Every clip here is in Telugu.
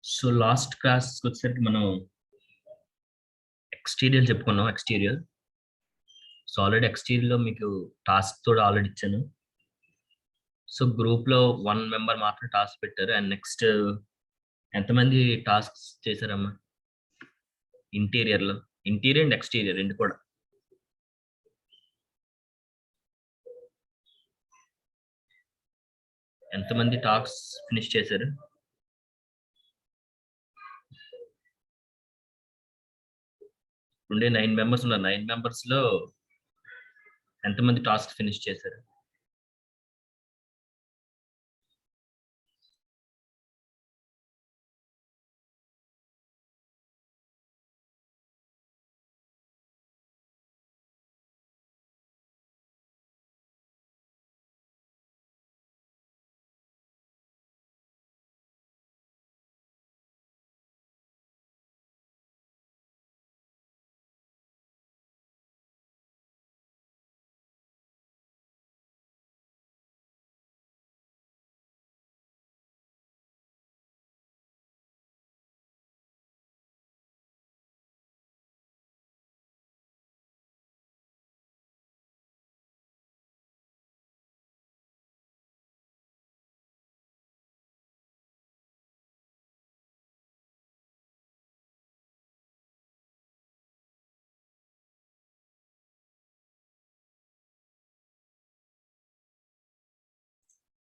సో లాస్ట్ క్లాస్ వచ్చేసరికి మనం ఎక్స్టీరియర్ చెప్పుకున్నాం. ఎక్స్టీరియర్ సో ఆల్రెడీ ఎక్స్టీరియర్ లో మీకు టాస్క్ కూడా ఆల్రెడీ ఇచ్చాను. సో గ్రూప్ లో 1 మెంబర్ మాత్రం టాస్క్ పెట్టారు. అండ్ నెక్స్ట్ ఎంతమంది టాస్క్స్ చేశారమ్మా ఇంటీరియర్ లో? ఇంటీరియర్ అండ్ ఎక్స్టీరియర్ రెండు కూడా. ఎంతమంది టాస్క్ ఫినిష్ చేశారు? ఉండే 9 మెంబర్స్ ఉన్నారు. 9 మెంబర్స్ లో ఎంతమంది టాస్క్ ఫినిష్ చేశారు?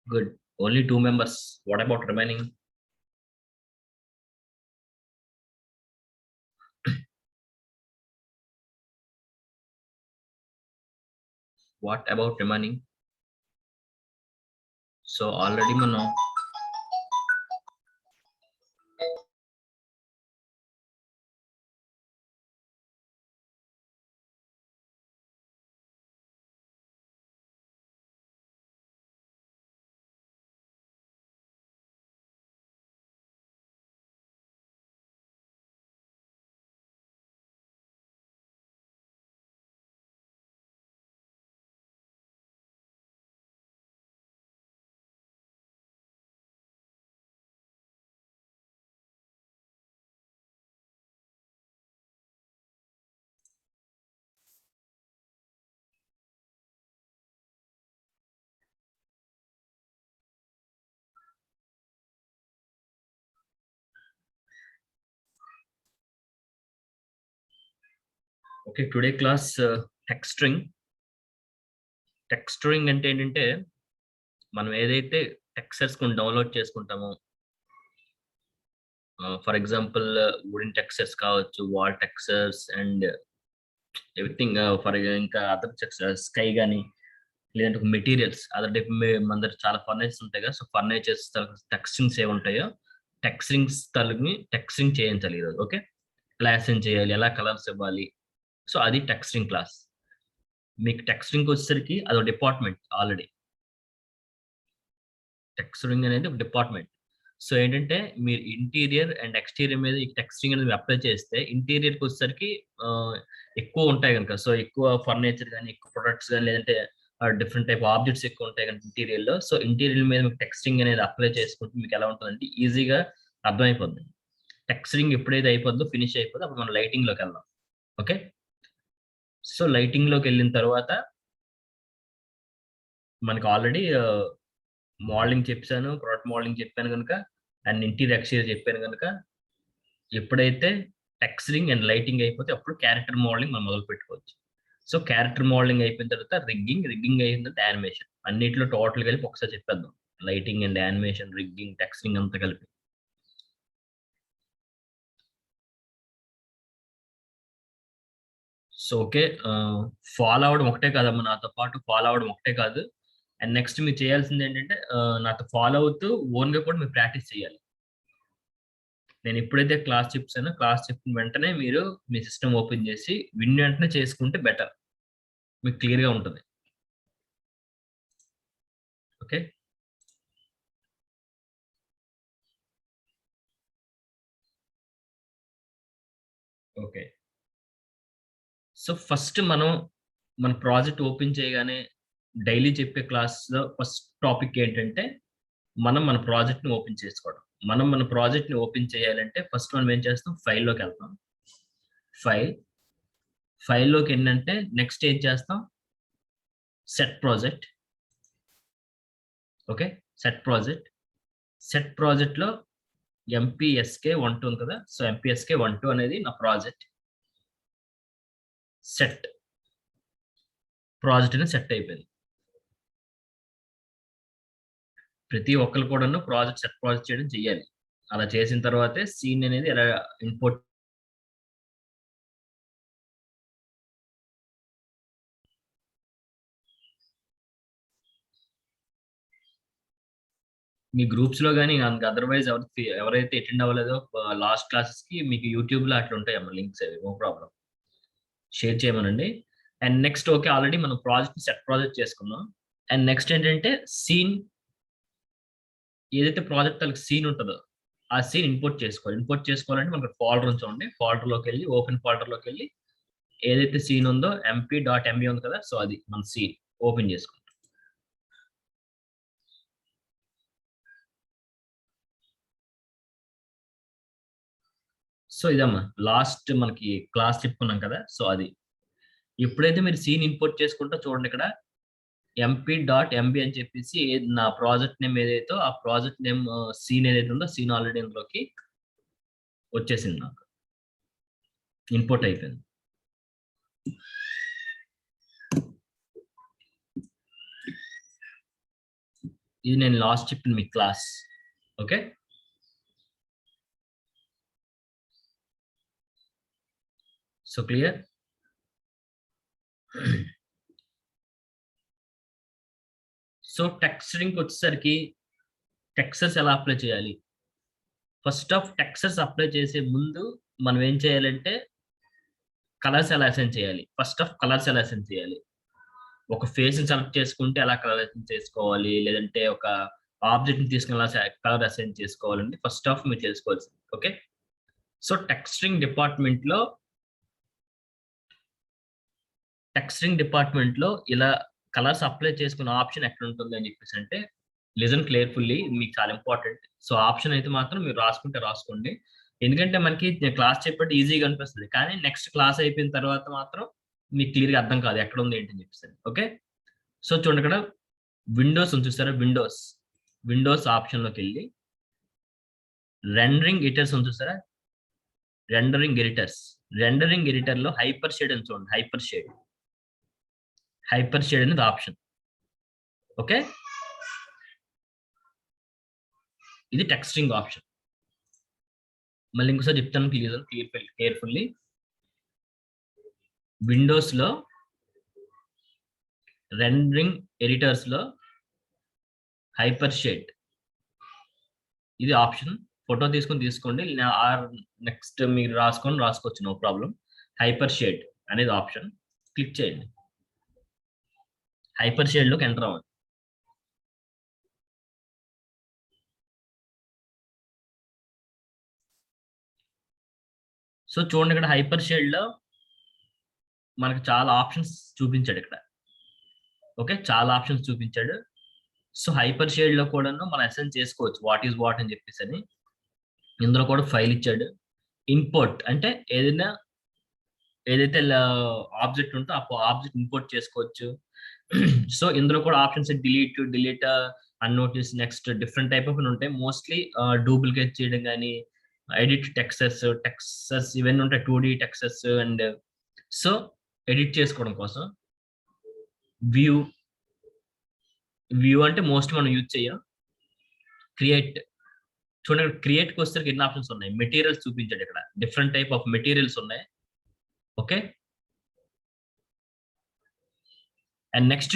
Good. Only 2 members. What about remaining? What about remaining? So already మనం okay. Today class texturing. Texturing అంటే ఏంటంటే మనం ఏదైతే టెక్స్చర్స్ కొని డౌన్లోడ్ చేసుకుంటామో, ఫర్ ఎగ్జాంపుల్ వుడెన్ టెక్స్చర్స్ కావచ్చు, wall textures and everything, for ఇంకా అదర్ టెక్స్చర్స్ స్కై గానీ లేదంటే ఒక మెటీరియల్స్ అదర్ టైప్ మన దగ్గర చాలా ఫర్నిచర్స్ ఉంటాయి కదా. సో ఫర్నిచర్స్ టెక్స్టింగ్స్ ఏ ఉంటాయో టెక్స్టింగ్స్ తలని టెక్స్టింగ్ చేయించాలి ఈరోజు. ఓకే, క్లాస్ ఏం చేయాలి, ఎలా కలర్స్ ఇవ్వాలి, సో అది టెక్స్టింగ్ క్లాస్. మీకు టెక్స్టింగ్ వచ్చేసరికి అదొక డిపార్ట్మెంట్. ఆల్రెడీ టెక్స్టింగ్ అనేది ఒక డిపార్ట్మెంట్. సో ఏంటంటే మీరు ఇంటీరియర్ అండ్ ఎక్స్టీరియర్ మీద ఈ టెక్స్టింగ్ అనేది అప్లై చేస్తే ఇంటీరియర్కి వచ్చేసరికి ఎక్కువ ఉంటాయి కనుక, సో ఎక్కువ ఫర్నిచర్ కానీ ఎక్కువ ప్రొడక్ట్స్ కానీ లేదంటే డిఫరెంట్ టైప్ ఆబ్జెక్ట్స్ ఎక్కువ ఉంటాయి కనుక ఇంటీరియర్ లో, సో ఇంటీరియర్ మీద మీకు టెక్స్టింగ్ అనేది అప్లై చేసుకుంటే మీకు ఎలా ఉంటుందంటే ఈజీగా అర్థమైపోద్ది. టెక్స్టింగ్ ఎప్పుడైతే అయిపోద్దో ఫినిష్ అయిపోద్దో అప్పుడు మనం లైటింగ్ లోకి వెళ్దాం. ఓకే, సో లైటింగ్ లోకి వెళ్ళిన తర్వాత మనకి ఆల్రెడీ మోడలింగ్ చెప్పాను, ప్రొడక్ట్ మోడలింగ్ చెప్పాను కనుక, అండ్ ఇంటీరియర్ ఎక్స్టీరియర్ చెప్పాను కనుక, ఎప్పుడైతే టెక్స్చరింగ్ అండ్ లైటింగ్ అయిపోతే అప్పుడు క్యారెక్టర్ మోడలింగ్ మనం మొదలు పెట్టుకోవచ్చు. సో క్యారెక్టర్ మోడలింగ్ అయిపోయిన తర్వాత రిగ్గింగ్ అయిన తర్వాత యానిమేషన్. అన్నిట్లో టోటల్ కలిపి ఒకసారి చెప్పేద్దాం. Lighting and animation, rigging, texturing అంతా కలిపి. సో ఓకే, ఫాలో అవడం ఒకటే కాదమ్మా, నాతో పాటు ఫాలో అవడం ఒకటే కాదు. అండ్ నెక్స్ట్ మీరు చేయాల్సింది ఏంటంటే నాతో ఫాలో అవుతూ ఓన్గా కూడా మీరు ప్రాక్టీస్ చేయాలి. నేను ఎప్పుడైతే క్లాస్ చెప్తానో క్లాస్ చెప్పిన వెంటనే మీరు మీ సిస్టమ్ ఓపెన్ చేసి విన్ వెంటనే చేసుకుంటే బెటర్, మీకు క్లియర్గా ఉంటుంది. Okay, okay. సో ఫస్ట్ మనం మన ప్రాజెక్ట్ ఓపెన్ చేయగానే డైలీ చెప్పే క్లాస్లో ఫస్ట్ టాపిక్ ఏంటంటే మనం మన ప్రాజెక్ట్ని ఓపెన్ చేసుకోవడం. మనం మన ప్రాజెక్ట్ ని ఓపెన్ చేయాలంటే ఫస్ట్ మనం ఏం చేస్తాం, ఫైల్లోకి వెళ్తాం. ఫైల్లోకి ఏంటంటే నెక్స్ట్ ఏం చేస్తాం, set project. Okay, set project లో MPSK12 ఉంది కదా, సో MPSK12 అనేది నా ప్రాజెక్ట్. సెట్ ప్రాజెక్ట్ అనేది సెట్ అయిపోయింది. ప్రతి ఒక్కరు కూడా సెట్ ప్రాజెక్ట్ చేయడం చెయ్యాలి. అలా చేసిన తర్వాతే సీన్ అనేది ఎలా ఇంపోర్ట్ మీ గ్రూప్స్ లో కానీ అదర్వైజ్ ఎవరైతే అటెండ్ అవ్వలేదో లాస్ట్ క్లాసెస్ కి మీకు యూట్యూబ్ లో అట్లా ఉంటాయి అమ్మ లింక్స్, అవి నో ప్రాబ్లం, షేర్ చేయమనండి. అండ్ నెక్స్ట్ ఓకే, ఆల్రెడీ మనం సెట్ ప్రాజెక్ట్ చేసుకున్నాం. అండ్ నెక్స్ట్ ఏంటంటే సీన్, ఏదైతే ప్రాజెక్ట్ వాళ్ళకి సీన్ ఉంటుందో ఆ సీన్ ఇంపోర్ట్ చేసుకోవాలంటే మనకు ఫోల్డర్ ఉంచండి. ఫోల్డర్లోకి వెళ్ళి ఓపెన్ ఫోల్డర్లోకి వెళ్ళి ఏదైతే సీన్ ఉందో mp.mb ఉంది కదా, సో అది మన సీన్ ఓపెన్ చేసుకుంటాం. సో ఇదమ్మా లాస్ట్ మనకి క్లాస్ చెప్పుకున్నాం కదా, సో అది ఎప్పుడైతే మీరు సీన్ ఇంపోర్ట్ చేసుకుంటా చూడండి, ఇక్కడ mp.mb అని చెప్పేసి నా ప్రాజెక్ట్ నేమ్ ఏదైతే ఆ ప్రాజెక్ట్ నేమ్ సీన్ ఏదైతే ఉందో సీన్ ఆల్రెడీ ఇందులోకి వచ్చేసింది, నాకు ఇంపోర్ట్ అయిపోయింది. ఇది నేను లాస్ట్ చెప్పిన మీ class. Okay, so clear. So texturing వచ్చేసరికి టెక్స్చర్స్ ఎలా అప్లై చేయాలి, ఫస్ట్ ఆఫ్ టెక్స్చర్స్ అప్లై చేసే ముందు మనం ఏం చేయాలంటే కలర్స్ ఎలా అసైన్ చేయాలి. ఒక ఫేస్ ని సెలెక్ట్ చేసుకుంటే ఎలా కలర్ అసైన్ చేసుకోవాలి, లేదంటే ఒక ఆబ్జెక్ట్ ని తీసుకుని ఎలా కలర్ అసైన్ చేసుకోవాలండి ఫస్ట్ ఆఫ్ మీరు తెలుసుకోవాల్సింది. ఓకే, సో టెక్స్చరింగ్ డిపార్ట్మెంట్ లో ఇలా కలర్స్ అప్లై చేసుకున్న ఆప్షన్ ఎక్కడ ఉంటుంది అని చెప్పేసి అంటే, లిజన్ కేర్ఫుల్లీ, మీకు చాలా ఇంపార్టెంట్. సో ఆప్షన్ అయితే మాత్రం మీరు రాసుకోండి, ఎందుకంటే మనకి క్లాస్ చెప్పేది ఈజీగా అనిపిస్తుంది, కానీ నెక్స్ట్ క్లాస్ అయిపోయిన తర్వాత మాత్రం మీకు క్లియర్గా అర్థం కాదు ఎక్కడ ఉంది ఏంటని చెప్పేసి. ఓకే, సో చూడండి ఇక్కడ విండోస్ ఉంది చూస్తారా, విండోస్ ఆప్షన్లోకి వెళ్ళి రెండరింగ్ ఎడిటర్స్ ఉంది చూస్తారా, రెండరింగ్ ఎడిటర్ లో హైపర్ షేడ్ అని చూడండి, హైపర్ షేడ్ అనేది ఆప్షన్. ఓకే, ఇది టెక్స్చరింగ్ ఆప్షన్. మళ్ళీ ఇంకోసారి చెప్తాను కేర్ఫుల్లీ. విండోస్ లో రెండరింగ్ ఎడిటర్స్ లో హైపర్ షేడ్ ఇది ఆప్షన్. ఫోటో తీసుకోండి, నెక్స్ట్ మీరు రాసుకోవచ్చు, నో ప్రాబ్లం. హైపర్ షేడ్ అనేది ఆప్షన్ క్లిక్ చేయండి, హైపర్ షేడ్ లోకి ఎంటర్ అవ్వండి. సో చూడండి ఇక్కడ హైపర్ షేడ్ లో మనకు చాలా ఆప్షన్స్ చూపించాడు ఇక్కడ. ఓకే, చాలా ఆప్షన్స్ చూపించాడు. సో హైపర్ షేడ్ లో కూడా మనం అసైన్ చేసుకోవచ్చు వాట్ ఈస్ వాట్ అని చెప్పేసి అని. ఇందులో కూడా ఫైల్ ఇచ్చాడు. ఇంపోర్ట్ అంటే ఏదైతే ఆబ్జెక్ట్ ఉందో ఆ ఆబ్జెక్ట్ ఇంపోర్ట్ చేసుకోవచ్చు. సో ఇందులో కూడా ఆప్షన్స్ డిలీట్ అన్నోటిస్, నెక్స్ట్ డిఫరెంట్ టైప్ ఆఫ్ ఉంటాయి. మోస్ట్లీ డూప్లికేట్ చేయడం కానీ, ఎడిట్ టెక్స్చర్స్ ఇవన్నీ ఉంటాయి, 2D textures. And so edit చేసుకోవడం కోసం వ్యూ అంటే మోస్ట్ మనం యూజ్ చేయం. క్రియేట్ చూడండి, క్రియేట్కి వచ్చేసరికి ఎన్ని ఆప్షన్స్ ఉన్నాయి, మెటీరియల్స్ చూపించాడు ఇక్కడ, డిఫరెంట్ టైప్ ఆఫ్ మెటీరియల్స్ ఉన్నాయి. Okay, and next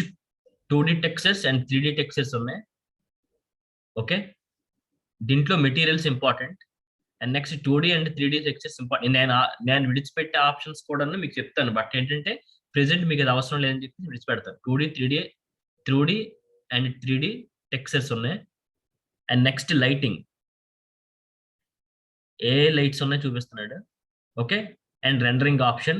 2D textures and 3D textures ఉన్నాయి. ఓకే, దీంట్లో materials important. And next 2D and 3D textures important. నేను విడిచిపెట్టే ఆప్షన్స్ కూడా మీకు చెప్తాను, బట్ ఏంటంటే ప్రెసెంట్ మీకు అది అవసరం లేదని చెప్పి విడిచిపెడతాను. 2D అండ్ 3D టెక్స్చర్స్ ఉన్నాయి. And next lighting, A lights ఉన్నాయి చూపిస్తున్నాడు. ఓకే, అండ్ రెండరింగ్ ఆప్షన్,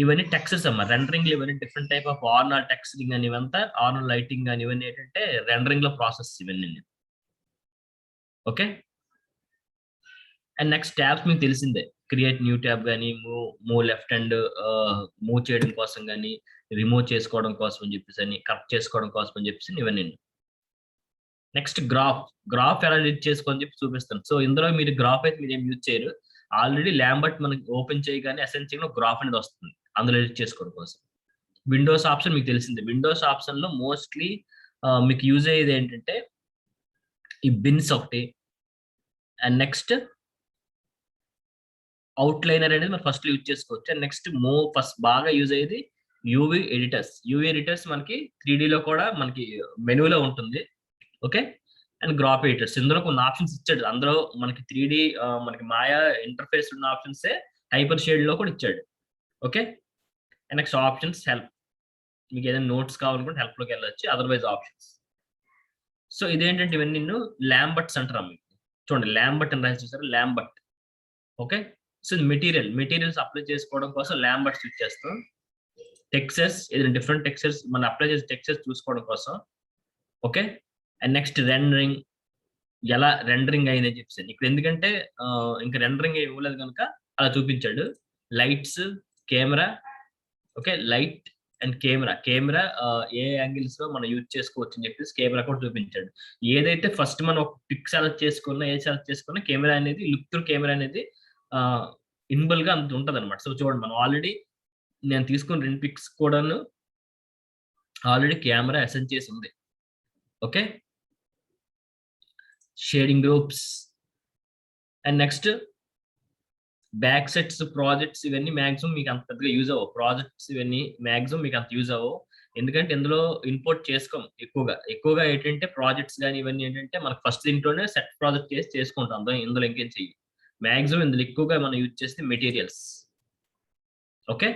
ఇవన్నీ టెక్స్చర్స్ అమ్మా. రెండరింగ్ ఇవన్నీ డిఫరెంట్ టైప్ ఆఫ్ ఆర్నల్ టెక్స్చరింగ్ అని, ఇవంతా ఆర్నల్ లైటింగ్ అని, ఇవన్నీ ఏంటంటే రెండరింగ్ లో ప్రాసెస్ ఇవన్నీ. ఓకే, అండ్ నెక్స్ట్ ట్యాబ్స్ మీకు తెలిసిందే, క్రియేట్ న్యూ ట్యాబ్ కానీ, మూవ్ లెఫ్ట్ అండ్ మూవ్ చేయడం కోసం కానీ, రిమూవ్ చేసుకోవడం కోసం అని చెప్పేసి అని, కరెక్ట్ చేసుకోవడం కోసం అని చెప్పేసి ఇవన్నీ. నెక్స్ట్ గ్రాఫ్ ఎలా ఎడిట్ చేసుకోని చెప్పి చూపిస్తాను. సో ఇందులో మీరు గ్రాఫ్ అయితే మీరు ఏం యూజ్ చేయరు, ఆల్రెడీ ల్యాంబర్ట్ మనకి ఓపెన్ చేయగానే ఎసెన్షియల్గా గ్రాఫ్ అనేది వస్తుంది అందులో ఎడిట్ చేసుకోవడం కోసం. విండోస్ ఆప్షన్ మీకు తెలిసిందే, విండోస్ ఆప్షన్ లో మోస్ట్లీ మీకు యూజ్ అయ్యేది ఏంటంటే ఈ బిన్స్ ఒకటి, అండ్ నెక్స్ట్ అవుట్లైనర్ అనేది మనం ఫస్ట్ యూజ్ చేసుకోవచ్చు. అండ్ నెక్స్ట్ ఫస్ట్ బాగా యూజ్ అయ్యేది యూవీ ఎడిటర్స్ మనకి 3D లో కూడా మనకి మెనూలో ఉంటుంది. ఓకే, అండ్ గ్రాఫ్ ఎడిటర్స్ ఇందులో కొన్ని ఆప్షన్స్ ఇచ్చాడు. అందులో మనకి 3D మనకి మాయా ఇంటర్ఫేస్ ఉన్న ఆప్షన్సే హైపర్ షేడ్ లో కూడా ఇచ్చాడు. Okay, and next options help, మీకు ఏదైనా నోట్స్ కావాలనుకుంటే హెల్ప్ లోకి వెళ్ళొచ్చు, అదర్వైజ్ ఆప్షన్స్. సో ఇదేంటంటే ఇవన్నీ నిన్ను ల్యాంబర్ట్స్ అంటారా, మీకు చూడండి ల్యాంబర్ట్ అని రాసి చూసారు, ల్యాంబర్ట్. ఓకే, సో మెటీరియల్స్ అప్లై చేసుకోవడం కోసం ల్యాంబర్ట్స్ యూజ్ చేస్తాం. టెక్స్చర్స్, ఏదైనా డిఫరెంట్ టెక్స్చర్స్ మనం అప్లై చేసే టెక్స్చర్స్ చూసుకోవడం కోసం. ఓకే, అండ్ నెక్స్ట్ రెండరింగ్, ఎలా రెండరింగ్ అయిందని చెప్పేసి ఇక్కడ, ఎందుకంటే ఇంకా రెండరింగ్ ఇవ్వలేదు కనుక అలా చూపించాడు. Lights, camera. Okay, light and camera A angles లో మనం యూజ్ చేసుకోవచ్చు అని చెప్పేసి కెమెరా కూడా చూపించాడు. ఏదైతే ఫస్ట్ మనం ఒక పిక్ సెలెక్ట్ చేసుకున్నా, సెలెక్ట్ చేసుకున్నా, కెమెరా అనేది లుక్ త్రూ కెమెరా అనేది ఇన్బుల్ గా అంత ఉంటది అనమాట. సో చూడండి, మనం ఆల్రెడీ నేను తీసుకున్న 2 పిక్స్ కూడాను ఆల్రెడీ కెమెరా అసైన్ చేసి ఉంది. Okay, shading groups, and next back sets, projects ఇవన్నీ మాక్సిమం మీకు అంత పెద్దగా యూజ్ అవ్వవు. ప్రాజెక్ట్స్ ఇవన్నీ మాక్సిమం మీకు అంత యూజ్ అవ్వవు, ఎందుకంటే ఇందులో ఇంపోర్ట్ చేసుకోం ఎక్కువగా ఏంటంటే ప్రాజెక్ట్స్ కానీ ఇవన్నీ ఏంటంటే మనకు ఫస్ట్ దీంట్లోనే సెట్ ప్రాజెక్ట్ చేసి చేసుకుంటాం, ఇందులో ఇంకేం చెయ్యి. మాక్సిమం ఇందులో ఎక్కువగా మనం యూజ్ చేస్తే మెటీరియల్స్. ఓకే,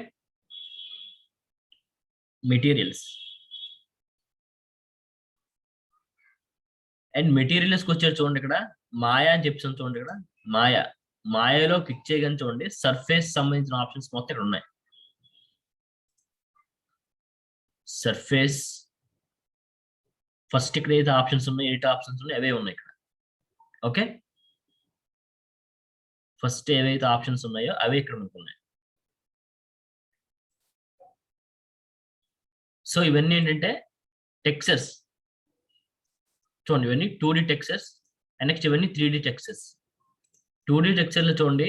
మెటీరియల్స్ అండ్ మెటీరియల్స్కి వచ్చారు చూడండి, ఇక్కడ మాయా అని చెప్పాను చూడండి, ఇక్కడ మాయాలో క్లిక్ చేయగానే చూడండి సర్ఫేస్ సంబంధించిన ఆప్షన్స్ మొత్తం ఇక్కడ ఉన్నాయి. సర్ఫేస్ ఫస్ట్ ఇక్కడ ఏదైతే ఆప్షన్స్ ఉన్నాయి, ఎడిట్ ఆప్షన్స్ ఉన్నాయి, అవే ఉన్నాయి ఇక్కడ. ఓకే, ఫస్ట్ ఏవైతే ఆప్షన్స్ ఉన్నాయో అవే ఇక్కడ మనకు ఉన్నాయి. సో ఇవన్నీ ఏంటంటే టెక్స్చర్స్ చూడండి, ఇవన్నీ 2D టెక్స్చర్స్, అండ్ నెక్స్ట్ ఇవన్నీ 3D టెక్స్చర్స్. 2D టెక్స్చర్లు చూడండి,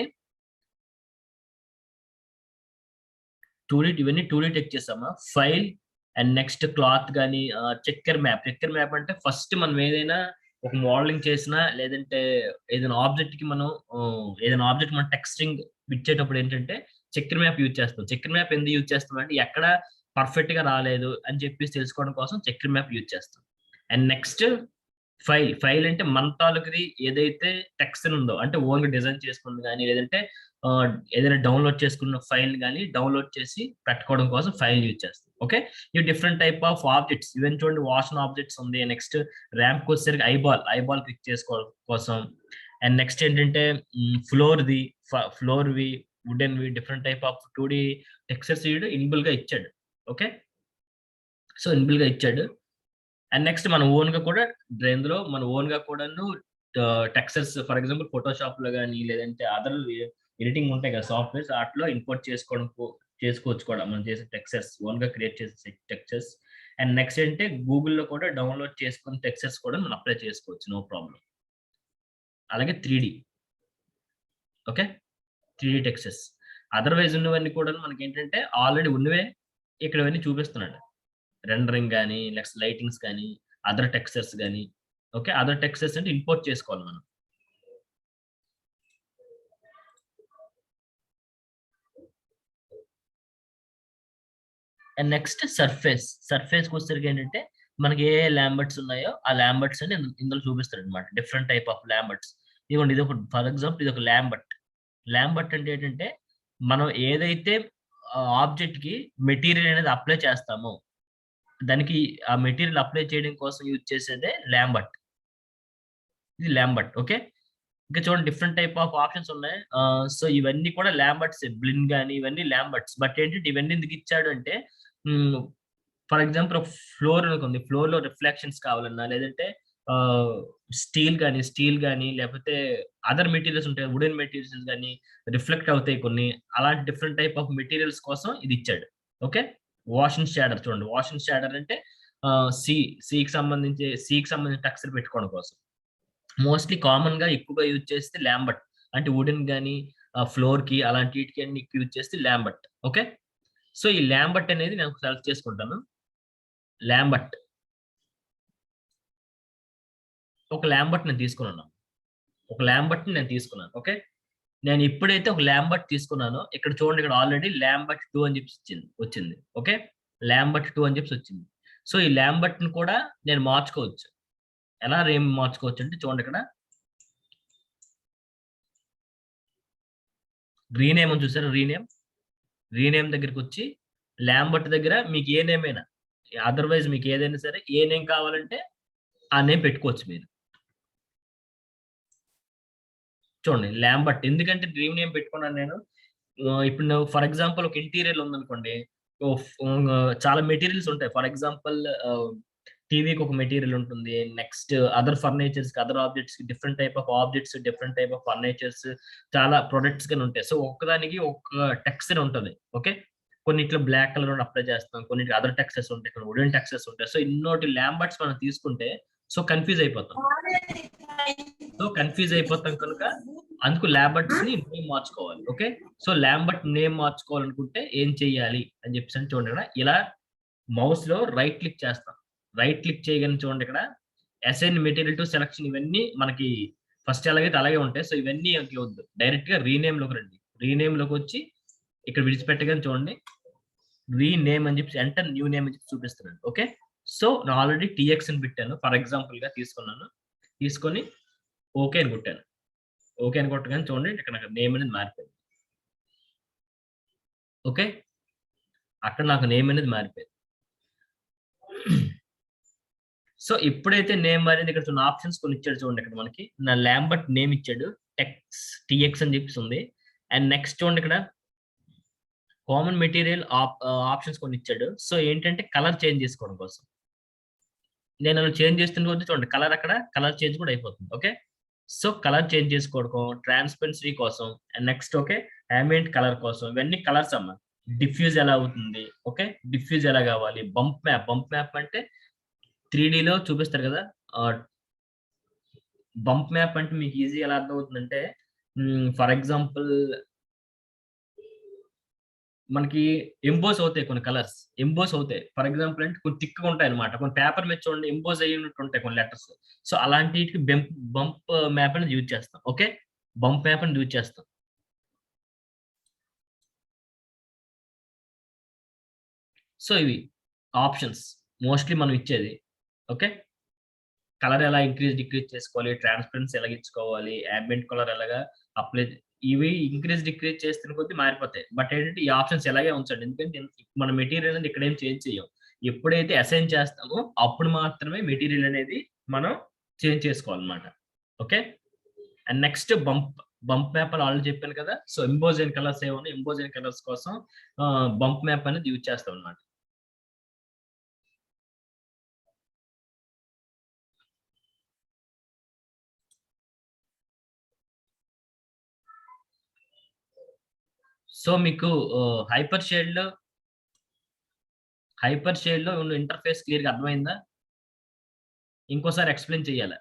ఇవన్నీ 2D టెక్స్చర్స్ అమ్మా. ఫైల్ అండ్ నెక్స్ట్ క్లాత్ కానీ, చెక్కర్ మ్యాప్ అంటే ఫస్ట్ మనం ఏదైనా ఒక మోడలింగ్ చేసినా, లేదంటే ఏదైనా ఆబ్జెక్ట్ కి మనం టెక్స్టింగ్ ఇచ్చేటప్పుడు ఏంటంటే చెక్కర్ మ్యాప్ యూజ్ చేస్తాం. చెక్కర్ మ్యాప్ ఎందుకు యూజ్ చేస్తాం అంటే ఎక్కడ పర్ఫెక్ట్ గా రాలేదు అని చెప్పేసి తెలుసుకోవడం కోసం చెక్కర్ మ్యాప్ యూజ్ చేస్తాం. అండ్ నెక్స్ట్ ఫైల్ అంటే మన తాలూకుది ఏదైతే టెక్స్ట్ ఉందో, అంటే ఓన్ గా డిజైన్ చేసుకుంది కానీ, లేదంటే ఏదైనా డౌన్లోడ్ చేసుకున్న ఫైల్ కానీ డౌన్లోడ్ చేసి పెట్టుకోవడం కోసం ఫైల్ యూజ్ చేస్తాం. ఓకే, ఇవి డిఫరెంట్ టైప్ ఆఫ్ ఆబ్జెక్ట్స్. ఇవన్నీ చూడండి, వాషన్ ఆబ్జెక్ట్స్ ఉంది. నెక్స్ట్ ర్యాంప్ వచ్చేసరికి ఐబాల్ క్లిక్ చేసుకోవడం కోసం. అండ్ నెక్స్ట్ ఏంటంటే ఫ్లోర్వి, వుడెన్వి, different type of 2D textures inbuilt గా ఇచ్చాడు. ఓకే, సో ఇన్బుల్ గా ఇచ్చాడు. అండ్ నెక్స్ట్ మన ఓన్ గా కూడా ఇందులో మన ఓన్ గా కూడాను టెక్స్చర్స్, ఫర్ ఎగ్జాంపుల్ ఫోటోషాప్ లో కానీ, లేదంటే అదర్ ఎడిటింగ్ ఉంటాయి కదా సాఫ్ట్వేర్స్, వాటిలో ఇంపోర్ట్ చేసుకోవచ్చు కూడా మనం చేసే టెక్స్చర్స్, ఓన్ గా క్రియేట్ చేసే టెక్స్చర్స్. అండ్ నెక్స్ట్ ఏంటంటే గూగుల్లో కూడా డౌన్లోడ్ చేసుకున్న టెక్స్చర్స్ కూడా మనం అప్లై చేసుకోవచ్చు, నో ప్రాబ్లం. అలాగే 3D. Okay, 3D textures. Otherwise ఉన్నవన్నీ కూడా మనకి ఏంటంటే ఆల్రెడీ ఉన్నవే ఇక్కడ ఇవన్నీ చూపిస్తున్నాడు. రెండరింగ్ కానీ, నెక్స్ట్ లైటింగ్స్ కానీ, అదర్ టెక్స్చర్స్ కానీ. ఓకే, అదర్ టెక్స్చర్స్ అంటే ఇంపోర్ట్ చేసుకోవాలి మనం. అండ్ నెక్స్ట్ సర్ఫేస్కి వచ్చేసరికి ఏంటంటే మనకి ఏ ల్యాంబర్ట్స్ ఉన్నాయో ఆ ల్యాంబర్ట్స్ అని ఇందులో చూపిస్తాడు అనమాట. Different type of ల్యాంబర్ట్స్. ఇదిగోండి, ఇది ఒక ఫర్ ఎగ్జాంపుల్ ఇది ఒక ల్యాంబర్ట్ అంటే ఏంటంటే మనం ఏదైతే ఆబ్జెక్ట్ కి మెటీరియల్ అనేది అప్లై చేస్తామో దానికి ఆ మెటీరియల్ అప్లై చేయడం కోసం యూజ్ చేసేదే ల్యాంబర్ట్. ఇది ల్యాంబర్ట్. ఓకే, ఇంకా చూడండి డిఫరెంట్ టైప్ ఆఫ్ ఆప్షన్స్ ఉన్నాయి. సో ఇవన్నీ కూడా ల్యాంబర్ట్స్, బ్లిన్ కానీ ఇవన్నీ ల్యాంబర్ట్స్. బట్ ఏంటంటే ఇవన్నీ ఎందుకు ఇచ్చాడు అంటే, ఫర్ ఎగ్జాంపుల్ ఫ్లోర్ అనుకుంది, ఫ్లోర్ లో రిఫ్లెక్షన్స్ కావాలన్నా, లేదంటే స్టీల్ కానీ లేకపోతే అదర్ మెటీరియల్స్ ఉంటాయి, వుడెన్ మెటీరియల్స్ కానీ రిఫ్లెక్ట్ అవుతాయి కొన్ని. అలాంటి డిఫరెంట్ టైప్ ఆఫ్ మెటీరియల్స్ కోసం ఇది ఇచ్చాడు. ఓకే. వాషింగ్ షాడర్ చూడండి, వాషింగ్ షాడర్ అంటే సి సికి సంబంధించిన టెక్స్చర్ పెట్టుకోవడం కోసం. మోస్ట్లీ కామన్ గా ఎక్కువగా యూజ్ చేస్తే ల్యాంబర్ట్, అంటే వుడెన్ కానీ ఫ్లోర్ కి అలాంటి వీటికి అన్ని యూజ్ చేస్తే ల్యాంబర్ట్. ఓకే. సో ఈ ల్యాంబర్ట్ అనేది నేను సెలెక్ట్ చేసుకుంటాను. ల్యాంబర్ట్, ఒక ల్యాంబర్ట్ నేను తీసుకున్నాను. ఒక ల్యాంబర్ట్ నేను తీసుకున్నాను. ఓకే. నేను ఎప్పుడైతే ఒక ల్యాంబర్ట్ తీసుకున్నానో ఇక్కడ చూడండి, ఇక్కడ ఆల్రెడీ ల్యాంబర్ట్ 2 అని చెప్పి వచ్చింది. ఓకే. ల్యాంబర్ట్ 2 అని చెప్పి వచ్చింది. సో ఈ ల్యాంబర్ట్ ని కూడా నేను మార్చుకోవచ్చు. ఎలా మార్చుకోవచ్చు అంటే చూడండి, ఇక్కడ రీనేమ్ అని చూసారు, రీనేమ్ దగ్గరికి వచ్చి ల్యాంబర్ట్ దగ్గర మీకు ఏ నేమ్ అయినా, అదర్వైజ్ మీకు ఏదైనా సరే ఏ నేమ్ కావాలంటే ఆ నేమ్ పెట్టుకోవచ్చు మీరు. చూడండి ల్యాంబర్ట్, ఎందుకంటే డ్రీమ్ నేమ్ పెట్టుకున్నాను నేను. ఇప్పుడు ఫర్ ఎగ్జాంపుల్ ఒక ఇంటీరియర్ ఉందనుకోండి, చాలా మెటీరియల్స్ ఉంటాయి. ఫర్ ఎగ్జాంపుల్ టీవీకి ఒక మెటీరియల్ ఉంటుంది, నెక్స్ట్ అదర్ ఫర్నిచర్స్ కి, అదర్ ఆబ్జెక్ట్స్ కి different type of objects, different type of furnitures, చాలా ప్రొడక్ట్స్ కానీ ఉంటాయి. సో ఒక్కదానికి ఒక టెక్స్చర్ ఉంటుంది. ఓకే. కొన్నిట్లో బ్లాక్ కలర్ అప్లై చేస్తాం, కొన్నిటికి అదర్ టెక్స్చర్స్ ఉంటాయి, కొన్ని వుడెన్ టెక్స్చర్స్ ఉంటాయి. సో ఇన్నోటి ల్యాంబర్ట్స్ మనం తీసుకుంటే సో కన్ఫ్యూజ్ అయిపోతాం. కనుక అందుకు ల్యాంబర్ట్స్ ని నేమ్ మార్చుకోవాలి. ఓకే. సో ల్యాంబర్ట్ నేమ్ మార్చుకోవాలనుకుంటే ఏం చెయ్యాలి అని చెప్పేసి చూడండి, ఇక్కడ ఇలా మౌస్ లో రైట్ క్లిక్ చేస్తాం. రైట్ క్లిక్ చేయగానే చూడండి, ఇక్కడ అసైన్ మెటీరియల్ టు సెలక్షన్, ఇవన్నీ మనకి ఫస్ట్ ఎలాగైతే అలాగే ఉంటాయి. సో ఇవన్నీ వద్దు, డైరెక్ట్ గా రీనేమ్ లోకి రండి. రీనేమ్ లోకి వచ్చి ఇక్కడ విడిచిపెట్టగానే చూడండి, రీనేమ్ అని చెప్పి ఎంటర్ న్యూ నేమ్ అని చెప్పి చూపిస్తున్నాను. ఓకే. సో నేను ఆల్రెడీ టీఎక్స్ అని పెట్టాను, ఫర్ ఎగ్జాంపుల్ గా తీసుకున్నాను. తీసుకొని ఓకే అని కొట్టాను. ఓకే అని కొట్టగానే చూడండి, ఇక్కడ నేమ్ అనేది మారిపోయింది. ఓకే. అక్కడ నాకు నేమ్ అనేది మారిపోయింది. సో ఎప్పుడైతే నేమ్ మారింది, ఇక్కడ చూడండి ఆప్షన్స్ కొన్ని ఇచ్చాడు. చూడండి ఇక్కడ మనకి నా ల్యాంబర్ట్ నేమ్ ఇచ్చాడు, టీఎక్స్ అని చెప్పేసి ఉంది. అండ్ నెక్స్ట్ చూడండి, ఇక్కడ కామన్ మెటీరియల్ ఆప్షన్స్ కొన్ని ఇచ్చాడు. సో ఏంటంటే కలర్ చేంజ్ చేసుకోవడం కోసం నేను అలా చేంజ్ చేస్తున్న కొద్దీ చూడండి కలర్, అక్కడ కలర్ చేంజ్ కూడా అయిపోతుంది. ఓకే. సో కలర్ చేంజ్ చేసుకోవడం, ట్రాన్స్పరెన్సీ కోసం, and next okay ambient colour కోసం, ఇవన్నీ కలర్స్ అమ్మా. డిఫ్యూజ్ ఎలా అవుతుంది, ఓకే, డిఫ్యూజ్ ఎలా కావాలి, బంప్ మ్యాప్ అంటే 3D లో చూపిస్తారు కదా. బంప్ మ్యాప్ అంటే మీకు ఈజీ ఎలా అర్థం అవుతుందంటే, ఫర్ ఎగ్జాంపుల్ మనకి ఎంబోస్ అవుతాయి కొన్ని కలర్స్, ఎంబోస్ అవుతాయి. ఫర్ ఎగ్జాంపుల్ అంటే కొన్ని థిక్గా ఉంటాయి అనమాట. కొన్ని పేపర్ మీద చూడండి ఎంబోస్ అయ్యినట్టు ఉంటాయి కొన్ని లెటర్స్. సో అలాంటికి బంప్ మ్యాప్ అనేది యూజ్ చేస్తాం. ఓకే. బంప్ మ్యాప్ అని యూజ్ చేస్తాం. సో ఇవి ఆప్షన్స్ మోస్ట్లీ మనం ఇచ్చేది. ఓకే. కలర్ ఎలా ఇంక్రీజ్ డిక్రీజ్ చేసుకోవాలి, ట్రాన్స్పరెన్సీ ఎలా ఇచ్చుకోవాలి, ambient కలర్ ఎలాగా అప్లై, ఇవి ఇంక్రీజ్ డిక్రీజ్ చేస్తున్న కొద్దీ మారిపోతాయి. బట్ ఏంటంటే ఈ ఆప్షన్స్ ఎలాగే ఉంచండి, ఎందుకంటే మన మెటీరియల్ అనేది ఇక్కడ ఏం చేంజ్ చేయం. ఎప్పుడైతే అసైన్ చేస్తామో అప్పుడు మాత్రమే మెటీరియల్ అనేది మనం చేంజ్ చేసుకోవాలన్నమాట. Okay. And next bump map అని ఆల్రెడీ చెప్పాను కదా. సో ఎంబోజైన్ కలర్స్ ఏమన్నా, ఎంబోజైన్ కలర్స్ కోసం బంప్ మ్యాప్ అనేది యూజ్ చేస్తాం అనమాట. సో మీకు హైపర్ షేడ్ లో ఉన్న ఇంటర్ఫేస్ క్లియర్ గా అర్థమైందా? ఇంకోసారి ఎక్స్ప్లెయిన్ చేయాలా?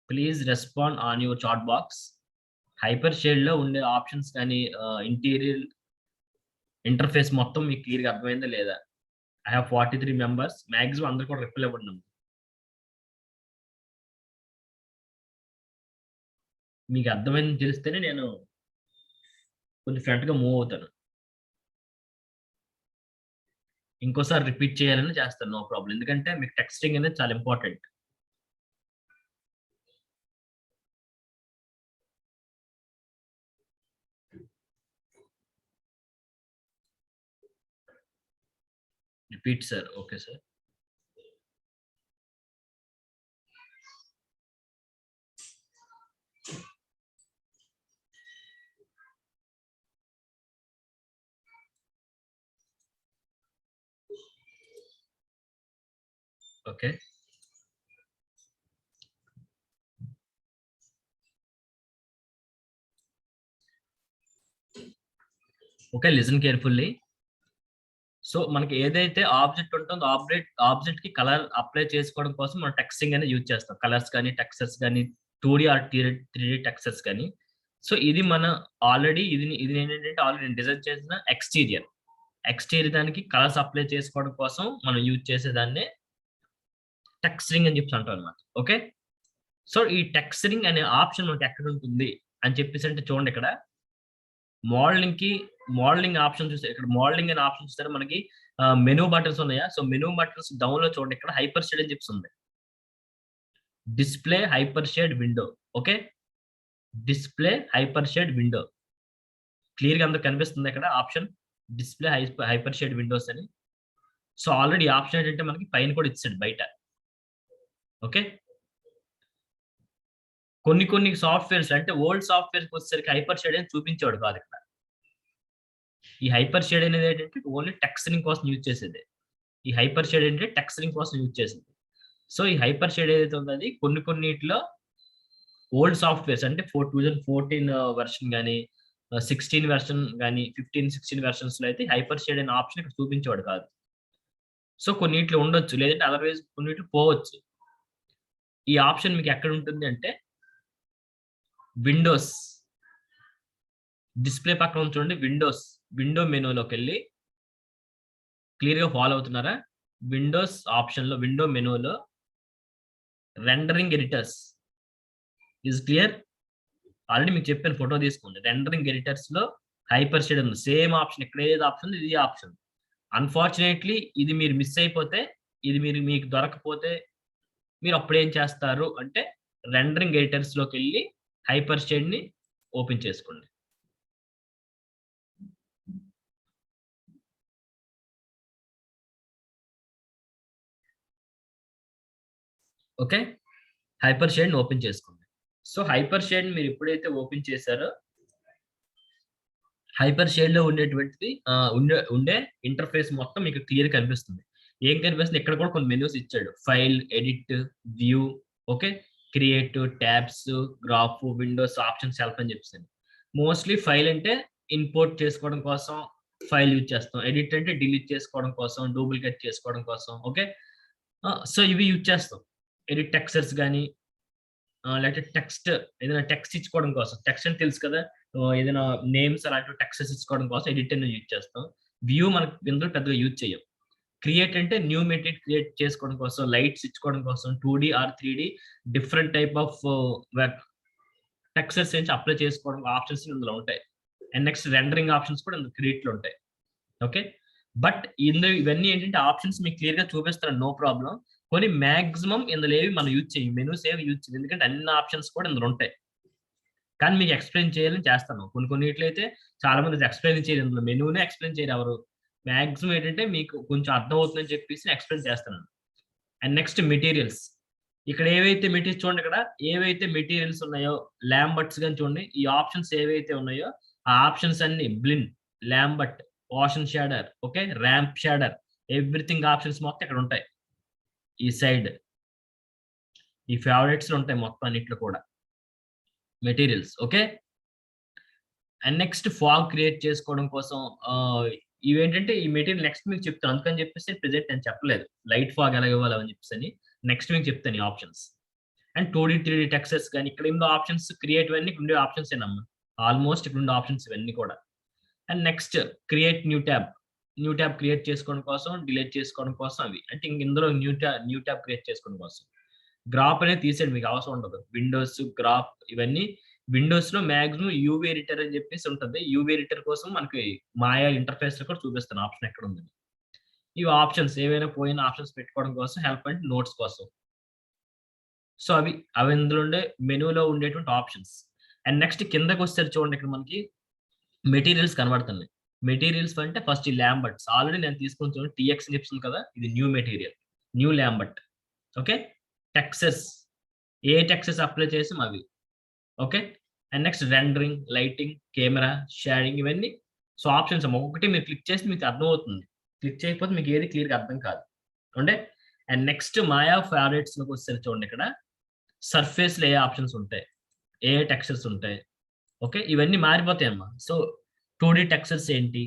Please respond on your chat box. Hypershade లో ఉండే ఆప్షన్స్ కానీ ఇంటీరియర్ ఇంటర్ఫేస్ మొత్తం మీకు క్లియర్ గా అర్థమైందా లేదా? ఐ హావ్ 43 మెంబర్స్, మాక్సిమం అందరు కూడా రిప్లై ఇవ్వండి. మీకు అర్థమైంది తెలిస్తేనే నేను కొంచెం ఫ్రంట్ గా మూవ్ అవుతాను. ఇంకోసారి రిపీట్ చేయాలని చేస్తాను, నో ప్రాబ్లం. ఎందుకంటే మీకు టెక్స్టింగ్ అనేది చాలా important. Repeat sir. Okay sir. Okay. Okay, listen carefully. So మనకి ఏదైతే ఆబ్జెక్ట్ ఉంటుందో ఆబ్జెక్ట్ కి కలర్ అప్లై చేసుకోవడం కోసం మనం టెక్స్టింగ్ అనేది యూజ్ చేస్తాం. కలర్స్ కానీ, టెక్స్చర్స్ కానీ, 2D ఆర్ 3D టెక్స్చర్స్ కానీ. సో ఇది మన ఆల్రెడీ ఇది ఏంటంటే ఆల్రెడీ నేను డిజైన్ చేసిన ఎక్స్టీరియర్ దానికి కలర్స్ అప్లై చేసుకోవడం కోసం మనం యూజ్ చేసేదాన్నే టెక్స్చరింగ్ అని చెప్పి అంటాం అనమాట. ఓకే. సో ఈ టెక్స్చరింగ్ అనే ఆప్షన్ మనకి ఎక్కడ ఉంటుంది అని చెప్పేసి అంటే చూడండి, ఇక్కడ మోడలింగ్ ఆప్షన్ చూస్తే, ఇక్కడ మోడలింగ్ అనే ఆప్షన్ చూస్తే మనకి మెనూ బటన్స్ ఉన్నాయా? సో మెనూ బటన్స్ డౌన్ లో చూడండి, ఇక్కడ హైపర్ షేడ్ అని చెప్పి ఉంది. Display hyper shade window. Okay, display hyper shade window clear గా అందరికి కనిపిస్తుంది ఇక్కడ option, display hyper shade Windows అని. సో ఆల్రెడీ ఆప్షన్ ఏంటంటే మనకి పైన కూడా ఇచ్చాడు బయట. ఓకే, కొన్ని సాఫ్ట్వేర్స్ అంటే ఓల్డ్ సాఫ్ట్వేర్స్ వచ్చేసరికి హైపర్ షేడ్ అని చూపించాడు కాదు ఇక్కడ. ఈ హైపర్ షేడ్ అనేది ఏంటంటే ఓన్లీ టెక్స్చరింగ్ కోసం యూజ్ చేసేది. ఈ హైపర్ షేడ్ ఏంటంటే టెక్స్చరింగ్ కోసం యూజ్ చేసేది. సో ఈ హైపర్ షేడ్ ఏదైతే ఉందో అది కొన్నిటిలో ఓల్డ్ సాఫ్ట్వేర్స్ అంటే 2014 వెర్షన్ కానీ, 16 వెర్షన్ కానీ, 15, 16 వెర్షన్స్ లో అయితే హైపర్ షేడ్ అనే ఆప్షన్ ఇక్కడ చూపించేవాడు కాదు. సో కొన్నిట్లో ఉండొచ్చు, లేదంటే అదర్వైజ్ కొన్నిట్లో పోవచ్చు. ఈ ఆప్షన్ మీకు ఎక్కడ ఉంటుంది అంటే విండోస్ డిస్ప్లే పక్కన చూడండి, విండో మెనూలోకి వెళ్ళి క్లియర్ గా ఫాలో అవుతున్నారా? విండోస్ ఆప్షన్ లో, విండో మెనూలో rendering editors is clear. Already మీకు చెప్పాను, ఫోటో తీసుకోండి. రెండరింగ్ ఎడిటర్స్ లో హైపర్ షేడ్ ఉంది, సేమ్ ఆప్షన్. ఇక్కడ ఏది ఆప్షన్, ఇది ఆప్షన్. అన్ఫార్చునేట్లీ ఇది మీరు మిస్ అయిపోతే, ఇది మీకు దొరకపోతే మీరు అప్పుడు ఏం చేస్తారు అంటే రెండరింగ్ ఎడిటర్స్ లోకి వెళ్ళి హైపర్ షేడ్ ని ఓపెన్ చేసుకోండి. ఓకే, హైపర్ షేడ్ ఓపెన్ చేసుకోండి. సో హైపర్ షేడ్ మీరు ఎప్పుడైతే ఓపెన్ చేశారో హైపర్ షేడ్ లో ఉండేటువంటిది ఉండే ఇంటర్ఫేస్ మొత్తం మీకు క్లియర్ కనిపిస్తుంది. ఏం కనిపిస్తుంది? ఇక్కడ కూడా కొన్ని మెనూస్ ఇచ్చాడు, file, edit, view, okay, create, tabs, graph, Windows, options, help అని చెప్పేసి. మోస్ట్లీ ఫైల్ అంటే ఇంపోర్ట్ చేసుకోవడం కోసం ఫైల్ యూజ్ చేస్తాం. ఎడిట్ అంటే డిలీట్ చేసుకోవడం కోసం, డూప్లికేట్ చేసుకోవడం కోసం. ఓకే, సో ఇవి యూజ్ చేస్తాం. ఎడిట్ టెక్స్చర్స్ కానీ, లేకపోతే ఏదైనా టెక్స్ట్ ఇచ్చుకోవడం కోసం. టెక్స్ట్ అని తెలుసు కదా, ఏదైనా నేమ్స్ అలాంటి టెక్స్ట్స్ ఇచ్చుకోవడం కోసం ఎడిట్ అనేది యూజ్ చేస్తాం. వ్యూ మనకు ఇందులో పెద్దగా యూజ్ చేయం. క్రియేట్ అంటే న్యూ మెటీరియల్ క్రియేట్ చేసుకోవడం కోసం, లైట్స్ ఇచ్చుకోవడం కోసం, 2D or 3D different type of textures నుంచి అప్లై చేసుకోవడం ఆప్షన్స్ ఇందులో ఉంటాయి. అండ్ నెక్స్ట్ రెండరింగ్ ఆప్షన్స్ కూడా ఇందులో క్రియేట్ లో ఉంటాయి. ఓకే, బట్ ఇవన్నీ ఏంటంటే ఆప్షన్స్ మీకు క్లియర్ గా చూపిస్తాను, నో ప్రాబ్లం. కొన్ని మాక్సిమం ఇందులో ఏవి మనం యూజ్ చేయం, మెనూస్ ఏవి యూజ్ చేయం, ఎందుకంటే అన్ని ఆప్షన్స్ కూడా ఇందులో ఉంటాయి. కానీ మీకు ఎక్స్ప్లెయిన్ చేయాలని చేస్తాను. కొన్నిట్లయితే చాలా మంది ఎక్స్ప్లెయిన్ చేయరు, ఇందులో మెనూనే ఎక్స్ప్లెయిన్ చేయరు ఎవరు. మాక్సిమం ఏంటంటే మీకు కొంచెం అర్థం అవుతుందని చెప్పేసి ఎక్స్ప్లెయిన్ చేస్తాను. And next materials. ఇక్కడ ఏవైతే మెటీరియల్స్ చూడండి, ఇక్కడ ఏవైతే మెటీరియల్స్ ఉన్నాయో, ల్యాంబర్ట్స్ కానీ చూడండి, ఈ ఆప్షన్స్ ఏవైతే ఉన్నాయో ఆ ఆప్షన్స్ అన్ని Blinn, Lambert, ocean shader, okay, ramp shader, everything options మొత్తం ఇక్కడ ఉంటాయి. ఈ సైడ్ ఈ ఫేవరెట్స్ ఉంటాయి మొత్తం అన్నిట్లో కూడా materials. Okay, and next fog create చేసుకోవడం కోసం ఇవేంటంటే ఈ మెటీరియల్ నెక్స్ట్ మీకు చెప్తాను, అందుకని చెప్పేసి ప్రెజెంట్ నేను చెప్పలేదు లైట్ ఫాగ్ ఎలా ఇవ్వాలి అని చెప్పేసి. నెక్స్ట్ మీకు చెప్తాను ఈ options. And 2D 3D textures కానీ ఇక్కడ ఏమో ఆప్షన్స్ క్రియేట్ అన్ని ఉండే ఆప్షన్స్ ఏనమ్మా, ఆల్మోస్ట్ ఇక్కడ ఉండే ఆప్షన్స్ ఇవన్నీ కూడా. And next create new tab create చేసుకోవడం కోసం, డిలీట్ చేసుకోవడం కోసం అవి. అంటే ఇందులో న్యూ ట్యాబ్ క్రియేట్ చేసుకోవడం కోసం. గ్రాఫ్ అనేది తీసేయండి, మీకు అవసరం ఉండదు. విండోస్, గ్రాఫ్ ఇవన్నీ విండోస్ లో మాక్సిమం యూవీ ఎడిటర్ అని చెప్పేసి ఉంటుంది. యూవీ ఎడిటర్ కోసం మనకి మాయా ఇంటర్ఫేస్ లో కూడా చూపిస్తాను ఆప్షన్ ఎక్కడ ఉంది. ఇవి ఆప్షన్స్ ఏవైనా పోయిన ఆప్షన్స్ పెట్టుకోవడం కోసం, హెల్ప్ అండ్ నోట్స్ కోసం. సో అవి ఇందులో ఉండే మెనూలో ఉండేటువంటి ఆప్షన్స్. అండ్ నెక్స్ట్ కిందకి వస్తే చూడండి, ఇక్కడ మనకి మెటీరియల్స్ కనబడుతున్నాయి. మెటీరియల్స్ అంటే ఫస్ట్ ఈ ల్యాంబర్ట్స్ ఆల్రెడీ నేను తీసుకొని చూడండి, టీఎక్స్ చెప్తుంది కదా, ఇది new material, new Lambert. Okay, textures ఏ టెక్స్చర్స్ అప్లై చేసాం అవి. Okay, and next rendering, lighting, camera, shading, ఇవన్నీ. సో ఆప్షన్స్ ఒక్కొక్కటి మీరు క్లిక్ చేసి మీకు అర్థమవుతుంది. క్లిక్ చేయకపోతే మీకు ఏది క్లియర్గా అర్థం కాదు. అంటే అండ్ నెక్స్ట్ మాయా ఫేవరెట్స్ లోకి వచ్చేసరికి చూడండి, ఇక్కడ సర్ఫేస్ లో ఏ ఆప్షన్స్ ఉంటాయి, ఏ టెక్స్చర్స్ ఉంటాయి. ఓకే, ఇవన్నీ మారిపోతాయి అమ్మా. సో 2D టెక్స్చర్స్ ఏంటి,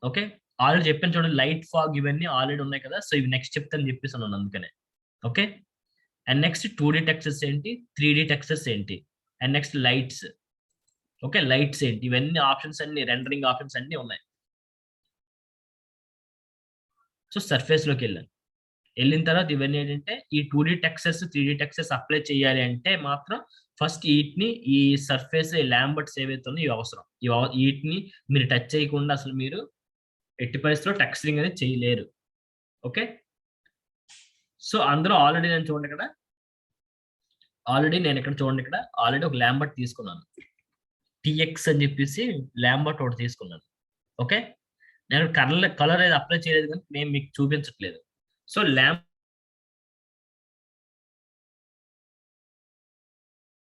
ఓకే ఆల్రెడీ చెప్పాను చూడండి, లైట్ ఫాగ్ ఇవన్నీ ఆల్రెడీ ఉన్నాయి కదా. సో ఇవి నెక్స్ట్ చెప్తాను చెప్పేసాను అందుకనే. Okay, and next 2D textures ఏంటి, 3D టెక్స్చర్స్ ఏంటి, and next lights. Okay, lights ఏంటి, ఇవన్నీ ఆప్షన్స్ అన్ని, రెండరింగ్ ఆప్షన్స్ అన్ని ఉన్నాయి. సో సర్ఫేస్ లోకి వెళ్ళిన తర్వాత ఇవన్నీ ఏంటంటే ఈ 2D textures 3D textures apply చేయాలి అంటే మాత్రం ఫస్ట్ వీటిని, ఈ సర్ఫేస్ ల్యాంబర్ట్స్ ఏవైతే ఉన్నాయో ఇవి అవసరం. వీటిని మీరు టచ్ చేయకుండా అసలు మీరు ఎట్టి పరిస్థితిలో టెక్స్చరింగ్ అనేది చేయలేరు. ఓకే, సో అందరూ ఆల్రెడీ నేను చూడండి ఇక్కడ, ఆల్రెడీ ఒక ల్యాంబర్ట్ తీసుకున్నాను, టిఎక్స్ అని చెప్పేసి ల్యాంబర్ట్ ఒకటి తీసుకున్నాను. ఓకే, నేను కలర్ అనేది అప్లై చేయలేదు కానీ నేను మీకు చూపించట్లేదు. సో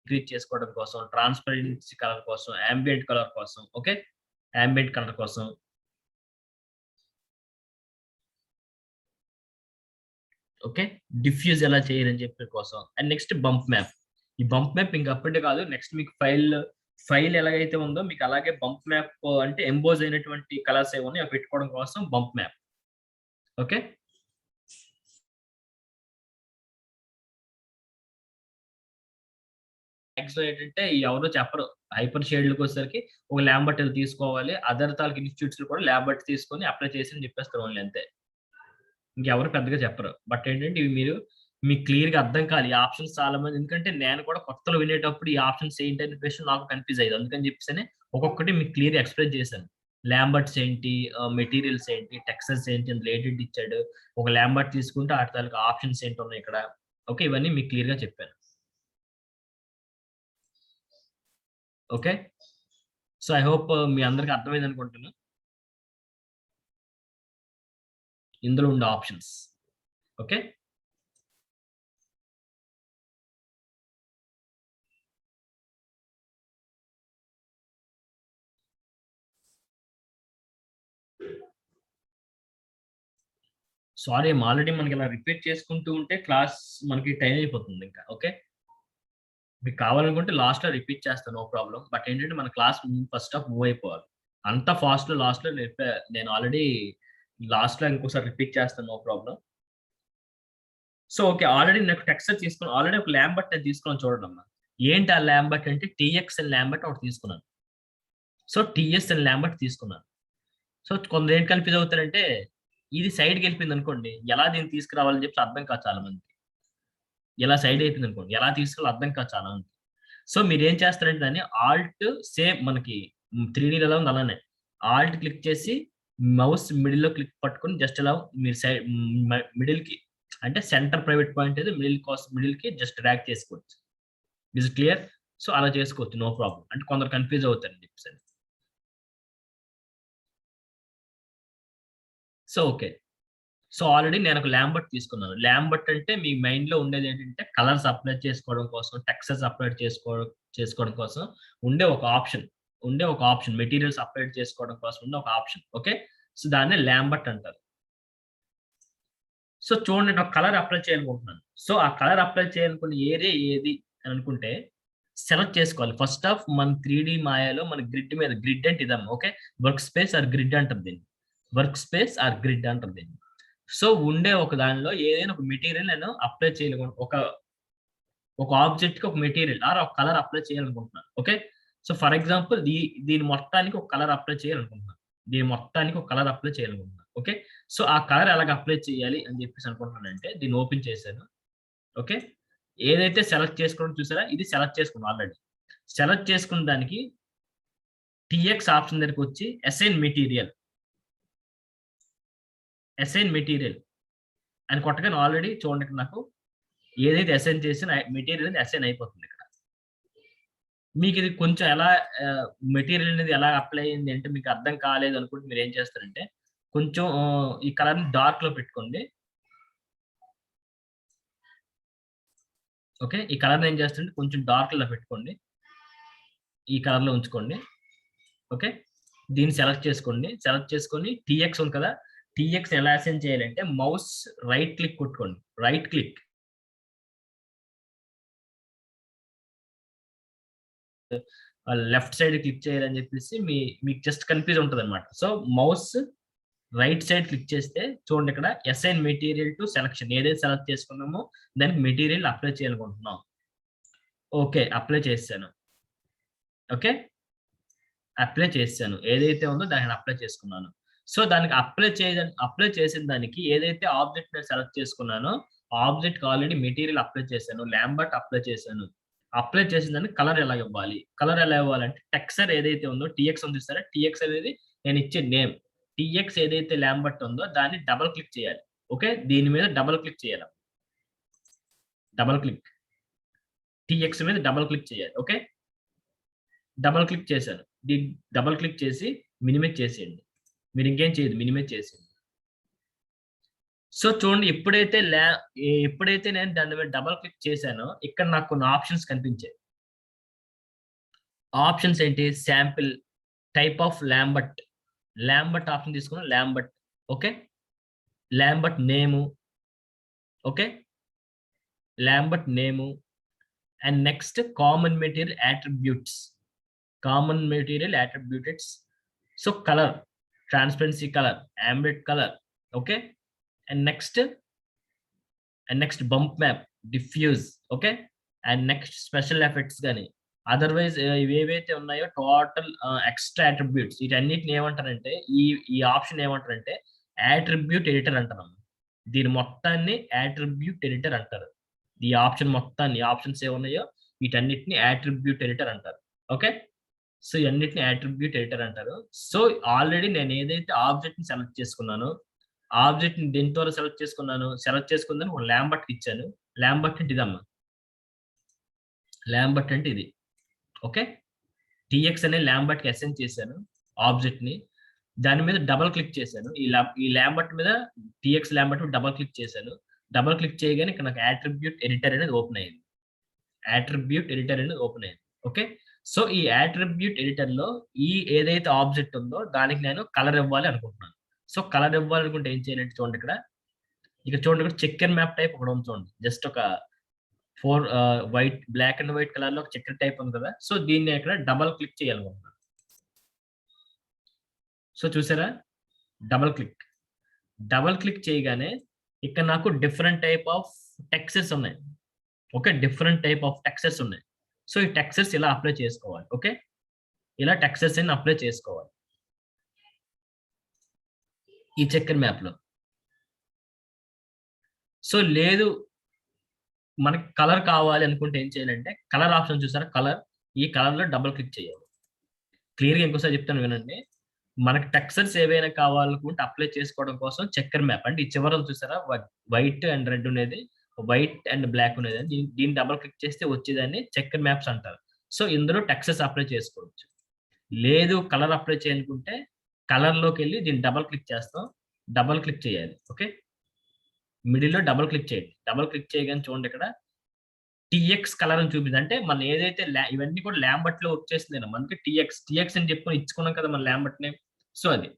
ఇంక్రీజ్ చేసుకోవడం కోసం, ట్రాన్స్పరెన్సీ కలర్ కోసం, ambient కలర్ కోసం, ఓకే ambient కలర్ కోసం, ఓకే డిఫ్యూజ్ ఎలా చేయాలని చెప్పే కోసం, అండ్ నెక్స్ట్ బంప్ మ్యాప్. ఈ బంప్ మ్యాప్ ఇంకా అప్పుడే కాదు, నెక్స్ట్ మీకు ఫైల్ ఎలాగైతే ఉందో మీకు అలాగే బంప్ మ్యాప్ అంటే ఎంబోజ్ అయినటువంటి కలర్స్ ఏమో అవి పెట్టుకోవడం కోసం బంప్ మ్యాప్. ఓకే, మ్యాక్సిమం ఏంటంటే ఎవరో చెప్పరు, హైపర్ షేడ్లకు వచ్చేసరికి ఒక ల్యాంబర్ట్ తీసుకోవాలి, అదర్ తాలూకు ఇన్స్టిట్యూట్స్ కూడా ల్యాంబర్ట్ తీసుకొని అప్లై చేసి అని చెప్పేస్తారు ఓన్లీ, అంతే. ఇంకెవరు పెద్దగా చెప్పరు. బట్ ఏంటంటే ఇవి మీకు క్లియర్ గా అర్థం కాదు ఈ ఆప్షన్స్ చాలా మంది, ఎందుకంటే నేను కూడా కొత్తలో వినేటప్పుడు ఈ ఆప్షన్స్ ఏంటి అనే క్వశ్చన్ నాకు కన్ఫ్యూజ్ అయ్యేది. అందుకని చెప్పేసి ఒక్కొక్కటి మీకు క్లియర్ ఎక్స్ప్లెయిన్ చేశాను. ల్యాంబర్ట్స్ ఏంటి, మెటీరియల్స్ ఏంటి, టెక్స్చర్స్ ఏంటి, అందులో ఏంటి ఇచ్చాడు, ఒక ల్యాంబర్ట్ తీసుకుంటే వాటి తాలూకు ఆప్షన్స్ ఏంటి ఉన్నాయి ఇక్కడ. ఓకే, ఇవన్నీ మీకు క్లియర్ గా చెప్పాను. ఓకే, సో ఐ హోప్ మీ అందరికి అర్థమైంది అనుకుంటున్నా ఇందులో ఉండే ఆప్షన్స్. ఓకే, సారీ ఆల్రెడీ మనకి ఇలా రిపీట్ చేసుకుంటూ ఉంటే క్లాస్ మనకి టైం అయిపోతుంది ఇంకా. ఓకే, మీకు కావాలనుకుంటే లాస్ట్ లో రిపీట్ చేస్తాను, నో ప్రాబ్లం. బట్ ఏంటంటే మన క్లాస్ ఫస్ట్ హాఫ్ మూవ్ అయిపోవాలి. అంత ఫాస్ట్ లో లాస్ట్ లో నేను ఆల్రెడీ లాస్ట్ లో ఇంకోసారి రిపీట్ చేస్తాను, no problem. So okay, already నాకు టెక్స్చర్ తీసుకుని ఆల్రెడీ ఒక ల్యాంబర్ట్ నేను తీసుకున్నాను చూడండి అమ్మా. ఏంటి ఆ ల్యాంబర్ట్ అంటే టిఎక్స్ఎల్ ల్యాంబర్ట్ ఒకటి తీసుకున్నాను. సో టిఎస్ఎల్ ల్యాంబర్ట్ తీసుకున్నాను. సో కొందరు ఏంటి కన్ఫ్యూజ్ అవుతారంటే ఇది సైడ్కి వెళ్ళిపోయింది అనుకోండి, ఎలా దీన్ని తీసుకురావాలని చెప్పి అర్థం కాదు చాలా మంది. ఇలా సైడ్ అయిపోయింది అనుకోండి, ఎలా తీసుకురావాలి అర్థం కాదు చాలా మంది. సో మీరు ఏం చేస్తారంటే దాన్ని ఆల్ట్ సేమ్ మనకి 3D ఎలా ఉంది అలానే ఆల్ట్ క్లిక్ చేసి మౌస్ మిడిల్ లో క్లిక్ పట్టుకొని జస్ట్ ఎలా మీరు సైడ్ మిడిల్ కి అంటే సెంటర్ ప్రైవేట్ పాయింట్ అయితే మిడిల్ కి జస్ట్ డ్రాగ్ చేసుకోవచ్చు. Is clear? సో అలా చేసుకోవచ్చు, నో ప్రాబ్లం. అంటే కొందరు కన్ఫ్యూజ్ అవుతారు టిప్స్ అని. సో ఓకే, సో ఆల్రెడీ నేను ఒక ల్యాంబర్ట్ తీసుకున్నాను. ల్యాంబర్ట్ అంటే మీ మైండ్ లో ఉండేది ఏంటంటే కలర్స్ అప్లై చేసుకోవడం కోసం, టెక్స్చర్స్ అప్లై చేసుకోవడం కోసం ఉండే ఒక ఆప్షన్, మెటీరియల్స్ అప్లై చేసుకోవడం కోసం ఉండే ఒక ఆప్షన్. ఓకే, సో దాన్ని ల్యాంబర్ట్ అంటారు. సో చూడండి, నేను కలర్ అప్లై చేయాలనుకుంటున్నాను. సో ఆ కలర్ అప్లై చేయాలనుకున్న ఏరియా ఏది అని అనుకుంటే సెలెక్ట్ చేసుకోవాలి. ఫస్ట్ ఆఫ్ మన 3D మాయాలో మన గ్రిడ్ మీద, గ్రిడ్ అంటే ఇదమ్మా. Okay, work space or grid అంటారు దీన్ని, వర్క్ స్పేస్ ఆర్ గ్రిడ్ అంటారు దీన్ని. సో ఉండే ఒక దానిలో ఏదైనా ఒక మెటీరియల్ నేను అప్లై చేయాలనుకుంటున్నాను, ఒక ఆబ్జెక్ట్ కి ఒక మెటీరియల్ ఆర్ ఒక కలర్ అప్లై చేయాలనుకుంటున్నాను. ఓకే, సో ఫర్ ఎగ్జాంపుల్ దీని మొత్తానికి ఒక కలర్ అప్లై చేయాలనుకుంటున్నాను. ఓకే, సో ఆ కలర్ ఎలాగ అప్లై చేయాలి అని చెప్పేసి అనుకుంటున్నానంటే దీన్ని ఓపెన్ చేశాను. ఓకే, ఏదైతే సెలెక్ట్ చేసుకోవడం చూసారా, ఇది సెలెక్ట్ చేసుకున్నాను ఆల్రెడీ. సెలెక్ట్ చేసుకున్న దానికి టిఎక్స్ ఆప్షన్ దగ్గరికి వచ్చి అసైన్ మెటీరియల్ అని కొట్టగానే ఆల్రెడీ చూడండి నాకు ఏదైతే అసైన్ చేసిన మెటీరియల్ అసైన్ అయిపోతుంది. ఇక్కడ మీకు ఇది కొంచెం ఎలా మెటీరియల్ అనేది ఎలా అప్లై అయింది అంటే మీకు అర్థం కాలేదు అనుకుంటే మీరు ఏం చేస్తారంటే కొంచెం ఈ కలర్ ని డార్క్ లో పెట్టుకోండి. ఓకే, ఈ కలర్ ఏం చేస్తుంటే కొంచెం డార్క్ లో పెట్టుకోండి, ఈ కలర్ లో ఉంచుకోండి. ఓకే, దీన్ని సెలెక్ట్ చేసుకొని టిఎక్స్ ఉంది కదా, టీఎక్స్ ఎలా అసైన్ చేయాలంటే మౌస్ రైట్ క్లిక్ కొట్టుకోండి, right click left side click చేయాలని చెప్పేసి మీకు జస్ట్ కన్ఫ్యూజ్ ఉంటుంది అనమాట. So mouse right side click చేస్తే చూడండి ఇక్కడ అసైన్ మెటీరియల్ టు సెలక్షన్, ఏదైతే సెలెక్ట్ చేసుకున్నామో దానికి మెటీరియల్ అప్లై చేయాలనుకుంటున్నాం. ఓకే, అప్లై చేశాను. ఓకే, అప్లై చేశాను, ఏదైతే ఉందో దాన్ని అప్లై చేసుకున్నాను. సో దానికి అప్లై చేసిన దానికి ఏదైతే ఆబ్జెక్ట్ నేను సెలెక్ట్ చేసుకున్నానో ఆబ్జెక్ట్ ఆల్రెడీ మెటీరియల్ అప్లై చేశాను, ల్యాంబర్ట్ అప్లై చేశాను. అప్లై చేసిన దానికి కలర్ ఎలా ఇవ్వాలి, కలర్ ఎలా ఇవ్వాలంటే టెక్స్చర్ ఏదైతే ఉందో టీఎక్స్ ఉంది చూస్తారా, టీఎక్స్ అనేది నేను ఇచ్చే నేమ్, టీఎక్స్ ఏదైతే ల్యాంబర్ట్ ఉందో దాన్ని డబల్ క్లిక్ చేయాలి. ఓకే, దీని మీద డబల్ క్లిక్ చేయాలి, డబల్ క్లిక్, టీఎక్స్ మీద డబల్ క్లిక్ చేయాలి. ఓకే, డబల్ క్లిక్ చేశాను, డబల్ క్లిక్ చేసి మినిమైజ్ చేసేయండి. మీరు ఇంకేం చేయదు, మినిమైజ్ చేసేయండి. సో చూడండి, ఎప్పుడైతే నేను దాని మీద డబల్ క్లిక్ చేశానో ఇక్కడ నాకు కొన్ని ఆప్షన్స్ కనిపించాయి. ఆప్షన్స్ ఏంటి, sample, type of Lambert, Lambert option తీసుకున్నాం, Lambert. Okay, Lambert name. Okay, Lambert name. And next common material attributes, common material attributes. So colour, transparency colour, ambient colour. Okay, and next bump map, diffuse. Okay, and next special effects కానీ అదర్వైజ్ ఇవేవైతే ఉన్నాయో టోటల్ ఎక్స్ట్రా అట్రిబ్యూట్స్, వీటన్నిటిని ఏమంటారంటే ఈ ఆప్షన్ ఏమంటారంటే అట్రిబ్యూట్ ఎడిటర్ అంటారు. దీని మొత్తాన్ని అట్రిబ్యూట్ ఎడిటర్ అంటారు. ఈ ఆప్షన్ మొత్తాన్ని, ఆప్షన్స్ ఏమున్నాయో వీటన్నిటిని అట్రిబ్యూట్ ఎడిటర్ అంటారు. ఓకే, సో ఇవన్నిటిని అట్రిబ్యూట్ ఎడిటర్ అంటారు. సో ఆల్రెడీ నేను ఏదైతే ఆబ్జెక్ట్ ని సెలెక్ట్ చేసుకున్నానో, ఆబ్జెక్ట్ ని దేని ద్వారా సెలెక్ట్ చేసుకున్నాను, సెలెక్ట్ చేసుకుందని ఒక ల్యాంబర్ట్ ఇచ్చాను. ల్యాంబర్ట్ అంటే ఇదమ్మా, ల్యాంబర్ట్ అంటే ఇది. ఓకే, టీఎక్స్ అనే ల్యాంబర్ట్ కి అసైన్ చేశాను ఆబ్జెక్ట్ ని, దాని మీద డబల్ క్లిక్ చేశాను. ఈ ల్యాంబర్ట్ మీద టీఎక్స్ ల్యాంబర్ట్ డబల్ క్లిక్ చేశాను. డబల్ క్లిక్ చేయగానే ఇక్కడ నాకు అట్రిబ్యూట్ ఎడిటర్ అనేది ఓపెన్ అయింది, అట్రిబ్యూట్ ఎడిటర్ అనేది ఓపెన్ అయింది. ఓకే, సో ఈ అట్రిబ్యూట్ ఎడిటర్ లో ఏదైతే ఆబ్జెక్ట్ ఉందో దానికి నేను కలర్ ఇవ్వాలి అనుకుంటున్నాను. సో కలర్ ఇవ్వాలనుకుంటే ఏం చేయాలంటే చూడండి ఇక్కడ చూడండి, ఇక్కడ చెక్కర్ మ్యాప్ టైప్ ఒకటి ఉంది చూడండి, జస్ట్ ఒక 4 white, black and white colour లో ఒక చెక్కర్ టైప్ ఉంది కదా. సో దీన్ని ఇక్కడ డబల్ క్లిక్ చేయాలనుకుంటున్నాను. సో చూసారా, డబల్ క్లిక్ చేయగానే ఇక్కడ నాకు డిఫరెంట్ టైప్ ఆఫ్ టెక్స్చర్స్ ఉన్నాయి. Okay, different type of textures ఉన్నాయి. సో ఈ టెక్స్చర్స్ ఇలా అప్లై చేసుకోవాలి. ఓకే, ఇలా టెక్స్చర్స్ అని అప్లై చేసుకోవాలి ఈ చెక్కర్ మ్యాప్ లో. సో లేదు మనకి కలర్ కావాలి అనుకుంటే ఏం చేయాలంటే కలర్ ఆప్షన్ చూసారా, కలర్, ఈ కలర్ లో డబుల్ క్లిక్ చేయాలి. క్లియర్గా ఇంకోసారి చెప్తాను వినండి. మనకి టెక్స్చర్స్ ఏవైనా కావాలనుకుంటే అప్లై చేసుకోవడం కోసం చెక్కర్ మ్యాప్ అంటే ఈ చివరలు చూసారా, వైట్ అండ్ రెడ్ అనేది, వైట్ అండ్ బ్లాక్ అనేది, దీన్ని డబుల్ క్లిక్ చేస్తే వచ్చేదాన్ని చెక్కర్ మ్యాప్స్ అంటారు. సో ఇందులో టెక్స్చర్స్ అప్లై చేసుకోవచ్చు. లేదు కలర్ అప్లై చేయాలనుకుంటే కలర్ లోకి వెళ్ళి దీన్ని డబుల్ క్లిక్ చేస్తాం, డబుల్ క్లిక్ చేయాలి. ఓకే, మిడిల్ లో డబుల్ క్లిక్ చేయండి. డబుల్ క్లిక్ చేయగానే చూడండి ఇక్కడ టీఎక్స్ కలర్ అని చూపింది. అంటే మనం ఏదైతే ఇవన్నీ కూడా ల్యాంబర్ట్ లో వచ్చేసింది, మనకి టీఎక్స్ అని చెప్పుకొని ఇచ్చుకున్నాం కదా మన ల్యాంబర్ట్ నేమ్. సో అది,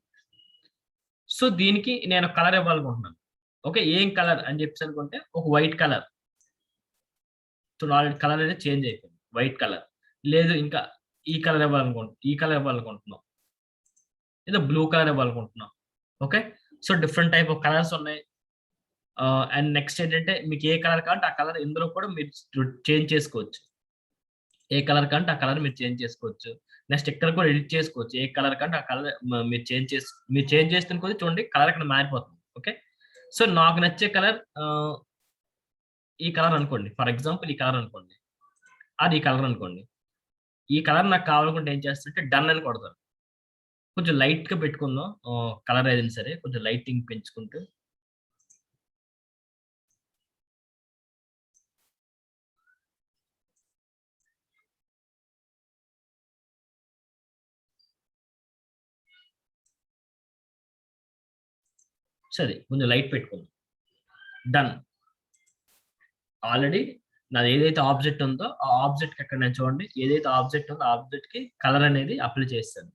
సో దీనికి నేను కలర్ ఇవ్వాలనుకుంటున్నాను. ఓకే, ఏం కలర్ అని చెప్పేసి అనుకుంటే ఒక white colour. So already colour అనేది చేంజ్ అయిపోయింది, వైట్ కలర్. లేదు ఇంకా ఈ కలర్ ఇవ్వాలనుకుంటున్నాం, ఏదో బ్లూ కలర్ ఇవ్వాలనుకుంటున్నాం. Okay, so different type of colours ఉన్నాయి. అండ్ నెక్స్ట్ ఏంటంటే మీకు ఏ కలర్ కావాలంటే ఆ కలర్ ఇందులో కూడా మీరు చేంజ్ చేసుకోవచ్చు. ఏ కలర్ కంటే ఆ కలర్ మీరు చేంజ్ చేసుకోవచ్చు. నెక్స్ట్ ఇక్కడ కూడా ఎడిట్ చేసుకోవచ్చు. ఏ కలర్ కంటే ఆ కలర్ మీరు చేంజ్ చేస్తున్న కొద్దీ చూడండి కలర్ ఇక్కడ మారిపోతుంది. ఓకే, సో నాకు నచ్చే కలర్ ఈ కలర్ అనుకోండి, ఫర్ ఎగ్జాంపుల్ ఈ కలర్ అనుకోండి, అది ఈ కలర్ అనుకోండి. ఈ కలర్ నాకు కావాలనుకుంటే ఏం చేస్తుంటే డన్ అని కొడతాను. కొంచెం లైట్ గా పెట్టుకుందాం కలర్ ఏదైనా సరే, కొంచెం లైటింగ్ పెంచుకుంటూ. సరే కొంచెం లైట్ పెట్టుకుందాం, డన్. ఆల్రెడీ నాది ఏదైతే ఆబ్జెక్ట్ ఉందో ఆ ఆబ్జెక్ట్ కి అక్కడ నేను చూడండి ఏదైతే ఆబ్జెక్ట్ ఉందో ఆబ్జెక్ట్ కి కలర్ అనేది అప్లై చేస్తాను.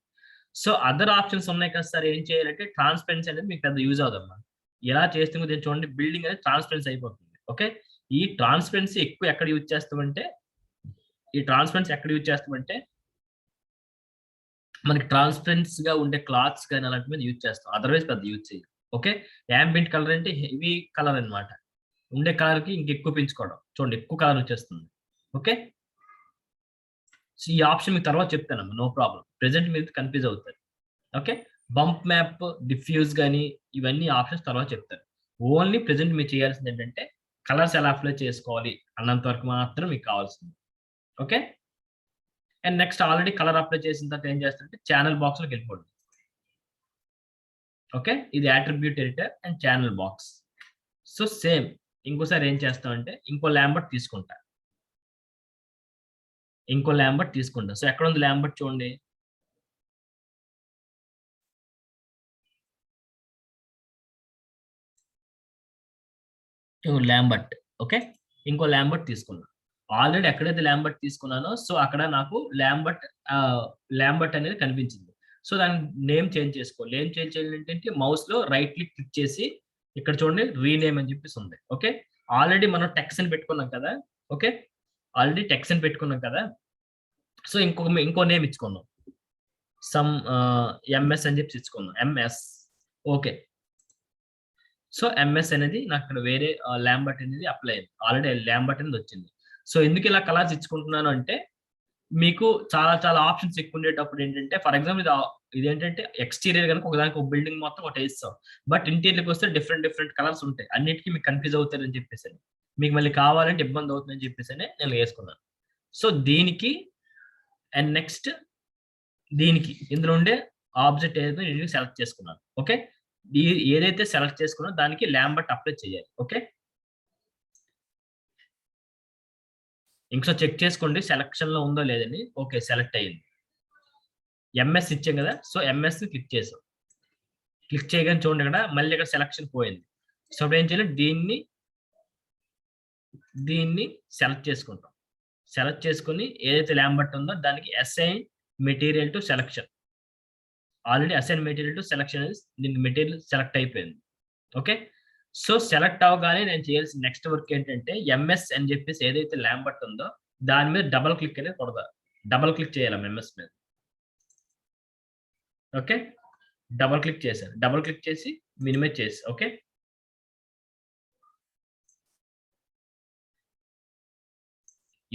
సో అదర్ ఆప్షన్స్ ఉన్నాయి కదా సార్, ఏం చేయాలంటే ట్రాన్స్పరెన్సీ అనేది మీకు పెద్ద యూజ్ అవుదమ్మా. ఎలా చేస్తే దీన్ని చూడండి, బిల్డింగ్ అనేది ట్రాన్స్పరెన్సీ అయిపోతుంది. ఓకే, ఈ ట్రాన్స్పరెన్సీ ఎక్కువ ఎక్కడ యూజ్ చేస్తామంటే, మనకి ట్రాన్స్పరెన్సీగా ఉండే క్లాత్స్ కానీ అలాంటి మీద యూజ్ చేస్తాం. అదర్వైజ్ పెద్ద యూజ్ చేయం. ఓకే, యాంబియంట్ కలర్ అంటే హెవీ కలర్ అన్నమాట. ఉండే కలర్ కి ఇంకెక్కువ పెంచుకోవడం. చూడండి ఎక్కువ కలర్ వచ్చేస్తుంది. ఓకే, సో ఈ ఆప్షన్ మీకు తర్వాత చెప్తానమ్మా, నో ప్రాబ్లం. ప్రెసెంట్ మీరు కన్ఫ్యూజ్ అవుతారు. ఓకే, బంప్ మ్యాప్, డిఫ్యూజ్ కానీ ఇవన్నీ ఆప్షన్స్ తర్వాత చెప్తాను. ఓన్లీ ప్రెసెంట్ మీరు చేయాల్సింది ఏంటంటే కలర్స్ ఎలా అప్లై చేసుకోవాలి అన్నంత వరకు మాత్రం మీకు కావాల్సింది. Okay, and next already colour apply చేసిన తర్వాత ఏం చేస్తారంటే ఛానల్ బాక్స్ లోకి వెళ్ళిపోండి. ఓకే, ఇది attribute editor and channel box. So same ఇంకోసారి ఏం చేస్తామంటే ఇంకో ల్యాంబర్ట్ తీసుకుంటా. సో ఎక్కడ ఉంది ల్యాంబర్ట్ చూడండి. ల్యాంబర్ట్. ఓకే, ఇంకో ల్యాంబర్ట్ తీసుకున్నా. ఆల్రెడీ ఎక్కడైతే ల్యాంబర్ట్ తీసుకున్నానో సో అక్కడ నాకు ల్యాంబర్ట్ అనేది కనిపించింది. సో దాని నేమ్ చేంజ్ చేసుకోవాలి. ఏం చేంజ్ చేయాలి ఏంటంటే మౌస్ లో రైట్ క్లిక్ చేసి ఇక్కడ చూడండి రీనేమ్ అని చెప్పేసి ఉంది. ఓకే, ఆల్రెడీ మనం టెక్స్ట్ అని పెట్టుకున్నాం కదా. ఓకే, సో ఇంకో నేమ్ ఇచ్చుకున్నాం. సమ్ ఎంఎస్ అని చెప్పి ఇచ్చుకున్నాం. ఎంఎస్. ఓకే, సో ఎంఎస్ అనేది నాకు ఇక్కడ వేరే ల్యాంబర్ట్ అనేది అప్లై అయింది. ఆల్రెడీ ల్యాంబర్ట్ అనేది వచ్చింది. సో ఎందుకు ఇలా కలర్స్ ఇచ్చుకుంటున్నాను అంటే మీకు చాలా చాలా ఆప్షన్స్ ఎక్కువ ఉండేటప్పుడు ఏంటంటే, ఫర్ ఎగ్జాంపుల్ ఇది ఏంటంటే ఎక్స్టీరియర్ కనుక ఒకదానికి ఒక బిల్డింగ్ మొత్తం ఒకటి వేస్తాం. బట్ ఇంటీరియర్కి వస్తే డిఫరెంట్ కలర్స్ ఉంటాయి. అన్నిటికీ మీకు కన్ఫ్యూజ్ అవుతారని చెప్పేసి మీకు మళ్ళీ కావాలంటే ఇబ్బంది అవుతుందని చెప్పేసి నేను వేసుకున్నాను. సో దీనికి అండ్ నెక్స్ట్ దీనికి ఇందులో ఉండే ఆబ్జెక్ట్ ఏదైతే నేను సెలెక్ట్ చేసుకున్నాను. ఓకే, ఏదైతే సెలెక్ట్ చేసుకున్నా దానికి ల్యాంబర్ట్ అప్లై చేయాలి. ఓకే, ఇంకా చెక్ చేసుకోండి సెలక్షన్ లో ఉందో లేదని. ఓకే, సెలెక్ట్ అయ్యింది. ఎంఎస్ ఇచ్చాం కదా, సో ఎంఎస్ ని క్లిక్ చేసాం. క్లిక్ చేయగానే చూడండి ఇక్కడ మళ్ళీ ఇక్కడ సెలక్షన్ పోయింది. సో ఏం చేయాలి, దీన్ని సెలెక్ట్ చేసుకుంటాం. సెలెక్ట్ చేసుకుని ఏదైతే ల్యాంబర్ట్ ఉందో దానికి assign material to selection. Already assign material to selection దీనికి మెటీరియల్ సెలెక్ట్ అయిపోయింది. ఓకే, సో సెలెక్ట్ అవగానే నేను చేయాల్సిన నెక్స్ట్ వర్క్ ఏంటంటే ఎంఎస్ అని చెప్పేసి ఏదైతే ల్యాంబర్ట్ ఉందో దాని మీద డబల్ క్లిక్ అనేది కొడతా. డబల్ క్లిక్ చేయాలి ఎంఎస్ మీద. ఓకే, డబల్ క్లిక్ చేశాను. డబల్ క్లిక్ చేసి మినిమైజ్ చేసి ఓకే,